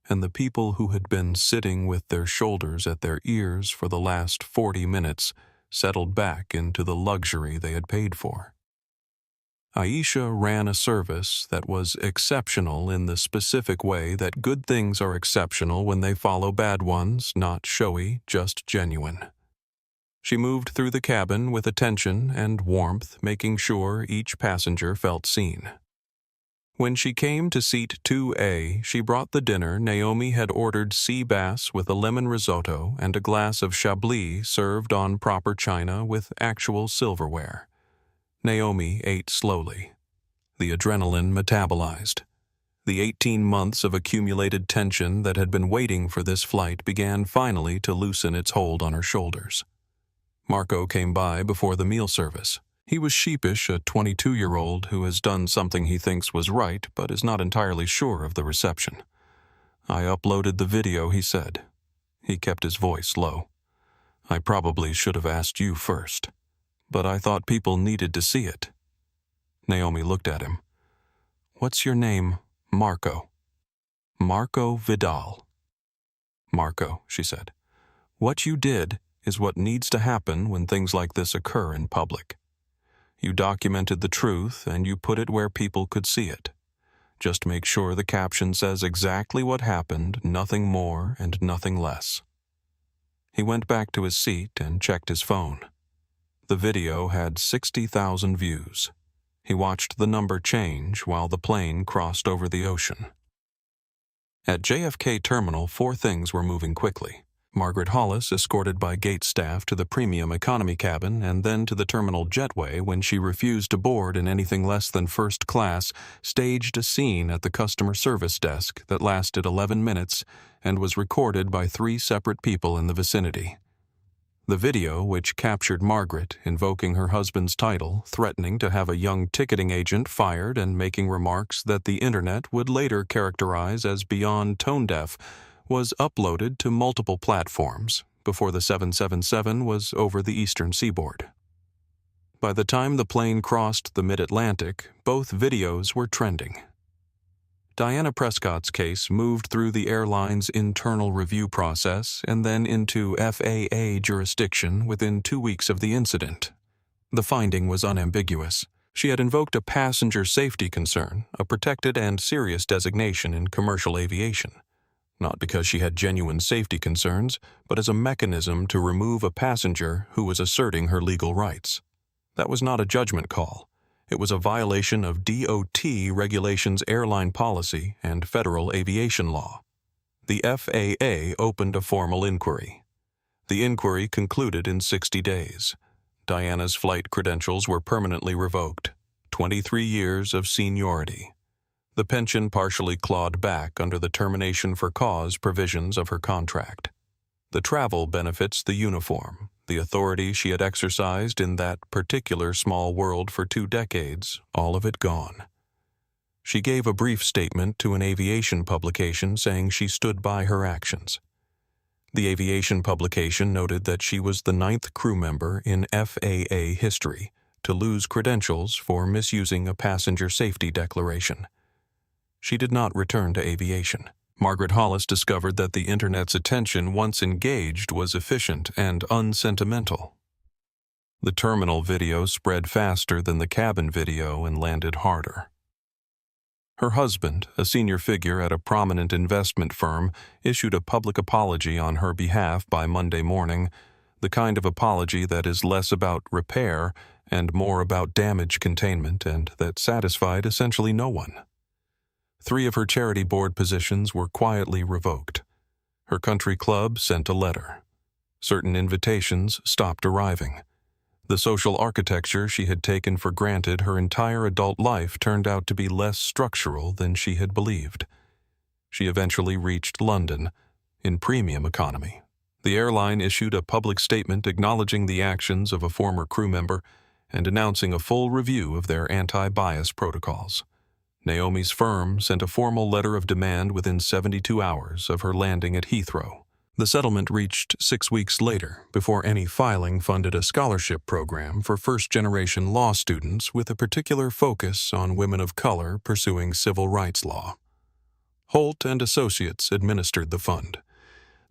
and the people who had been sitting with their shoulders at their ears for the last 40 minutes settled back into the luxury they had paid for. Aisha ran a service that was exceptional in the specific way that good things are exceptional when they follow bad ones, not showy, just genuine. She moved through the cabin with attention and warmth, making sure each passenger felt seen. When she came to seat 2A, she brought the dinner Naomi had ordered: sea bass with a lemon risotto and a glass of Chablis served on proper china with actual silverware. Naomi ate slowly. The adrenaline metabolized. The 18 months of accumulated tension that had been waiting for this flight began finally to loosen its hold on her shoulders. Marco came by before the meal service. He was sheepish, a 22-year-old who has done something he thinks was right but is not entirely sure of the reception. "I uploaded the video," he said. He kept his voice low. "I probably should have asked you first, but I thought people needed to see it." Naomi looked at him. "What's your name?" "Marco." "Marco Vidal." "Marco," she said, "what you did is what needs to happen when things like this occur in public. You documented the truth and you put it where people could see it. Just make sure the caption says exactly what happened, nothing more and nothing less." He went back to his seat and checked his phone. The video had 60,000 views. He watched the number change while the plane crossed over the ocean. At JFK Terminal, 4 things were moving quickly. Margaret Hollis escorted by gate staff to the premium economy cabin and then to the terminal jetway when she refused to board in anything less than first class, staged a scene at the customer service desk that lasted 11 minutes and was recorded by 3 separate people in the vicinity. The video, which captured Margaret invoking her husband's title, threatening to have a young ticketing agent fired and making remarks that the internet would later characterize as beyond tone-deaf, was uploaded to multiple platforms before the 777 was over the eastern seaboard. By the time the plane crossed the mid-Atlantic, both videos were trending. Diana Prescott's case moved through the airline's internal review process and then into FAA jurisdiction within 2 weeks of the incident. The finding was unambiguous. She had invoked a passenger safety concern, a protected and serious designation in commercial aviation. Not because she had genuine safety concerns, but as a mechanism to remove a passenger who was asserting her legal rights. That was not a judgment call. It was a violation of DOT regulations, airline policy, and federal aviation law. The FAA opened a formal inquiry. The inquiry concluded in 60 days. Diana's flight credentials were permanently revoked. 23 years of seniority. The pension partially clawed back under the termination for cause provisions of her contract. The travel benefits, the uniform, the authority she had exercised in that particular small world for 2 decades, all of it gone. She gave a brief statement to an aviation publication saying she stood by her actions. The aviation publication noted that she was the 9th crew member in FAA history to lose credentials for misusing a passenger safety declaration. She did not return to aviation. Margaret Hollis discovered that the Internet's attention, once engaged, was efficient and unsentimental. The terminal video spread faster than the cabin video and landed harder. Her husband, a senior figure at a prominent investment firm, issued a public apology on her behalf by Monday morning, the kind of apology that is less about repair and more about damage containment and that satisfied essentially no one. 3 of her charity board positions were quietly revoked. Her country club sent a letter. Certain invitations stopped arriving. The social architecture she had taken for granted her entire adult life turned out to be less structural than she had believed. She eventually reached London, in premium economy. The airline issued a public statement acknowledging the actions of a former crew member and announcing a full review of their anti-bias protocols. Naomi's firm sent a formal letter of demand within 72 hours of her landing at Heathrow. The settlement reached 6 weeks later, before any filing funded a scholarship program for first-generation law students with a particular focus on women of color pursuing civil rights law. Holt and Associates administered the fund.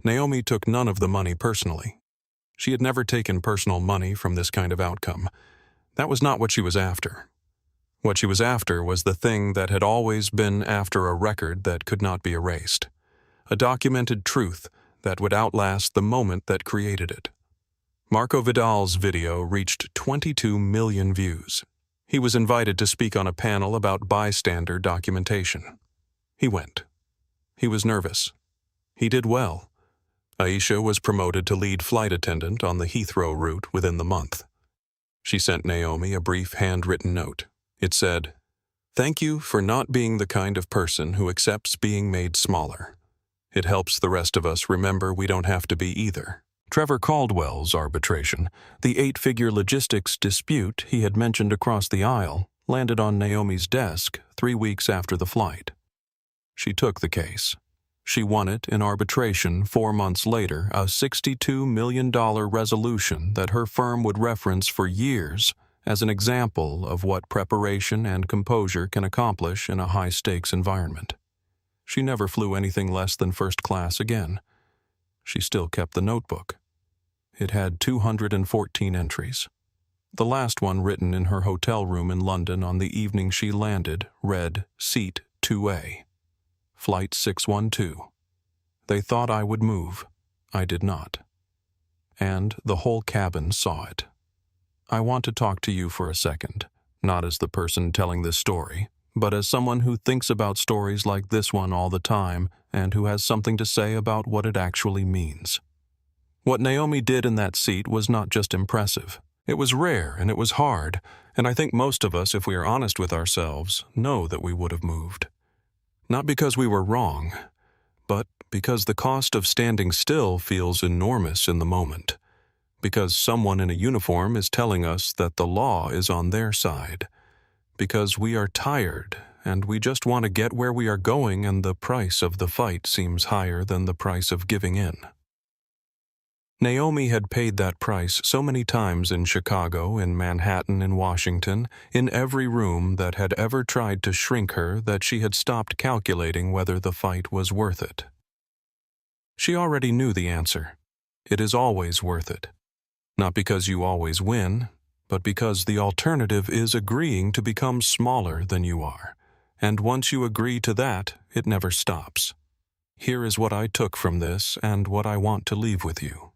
Naomi took none of the money personally. She had never taken personal money from this kind of outcome. That was not what she was after. What she was after was the thing that had always been after a record that could not be erased. A documented truth that would outlast the moment that created it. Marco Vidal's video reached 22 million views. He was invited to speak on a panel about bystander documentation. He went. He was nervous. He did well. Aisha was promoted to lead flight attendant on the Heathrow route within the month. She sent Naomi a brief handwritten note. It said, "Thank you for not being the kind of person who accepts being made smaller. It helps the rest of us remember we don't have to be either." Trevor Caldwell's arbitration, the 8-figure logistics dispute he had mentioned across the aisle, landed on Naomi's desk 3 weeks after the flight. She took the case. She won it in arbitration 4 months later, a $62 million resolution that her firm would reference for years as an example of what preparation and composure can accomplish in a high-stakes environment. She never flew anything less than first class again. She still kept the notebook. It had 214 entries. The last one, written in her hotel room in London on the evening she landed, read, "Seat 2A. Flight 612. They thought I would move. I did not." And the whole cabin saw it. I want to talk to you for a second, not as the person telling this story, but as someone who thinks about stories like this one all the time and who has something to say about what it actually means. What Naomi did in that seat was not just impressive. It was rare and it was hard, and I think most of us, if we are honest with ourselves, know that we would have moved. Not because we were wrong, but because the cost of standing still feels enormous in the moment. Because someone in a uniform is telling us that the law is on their side. Because we are tired, and we just want to get where we are going, and the price of the fight seems higher than the price of giving in. Naomi had paid that price so many times in Chicago, in Manhattan, in Washington, in every room that had ever tried to shrink her, that she had stopped calculating whether the fight was worth it. She already knew the answer. It is always worth it. Not because you always win, but because the alternative is agreeing to become smaller than you are. And once you agree to that, it never stops. Here is what I took from this and what I want to leave with you.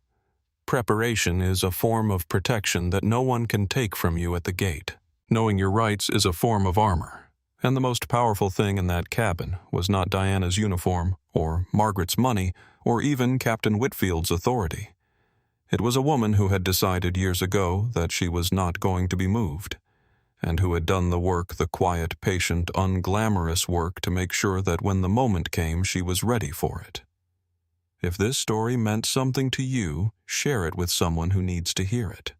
Preparation is a form of protection that no one can take from you at the gate. Knowing your rights is a form of armor. And the most powerful thing in that cabin was not Diana's uniform, or Margaret's money, or even Captain Whitfield's authority. It was a woman who had decided years ago that she was not going to be moved, and who had done the work, the quiet, patient, unglamorous work to make sure that when the moment came, she was ready for it. If this story meant something to you, share it with someone who needs to hear it.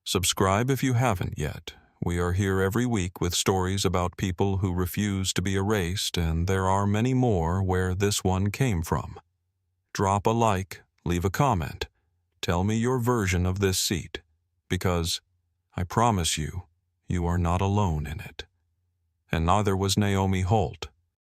Subscribe if you haven't yet. We are here every week with stories about people who refuse to be erased, and there are many more where this one came from. Drop a like, leave a comment. Tell me your version of this seat, because I promise you, you are not alone in it. And neither was Naomi Holt.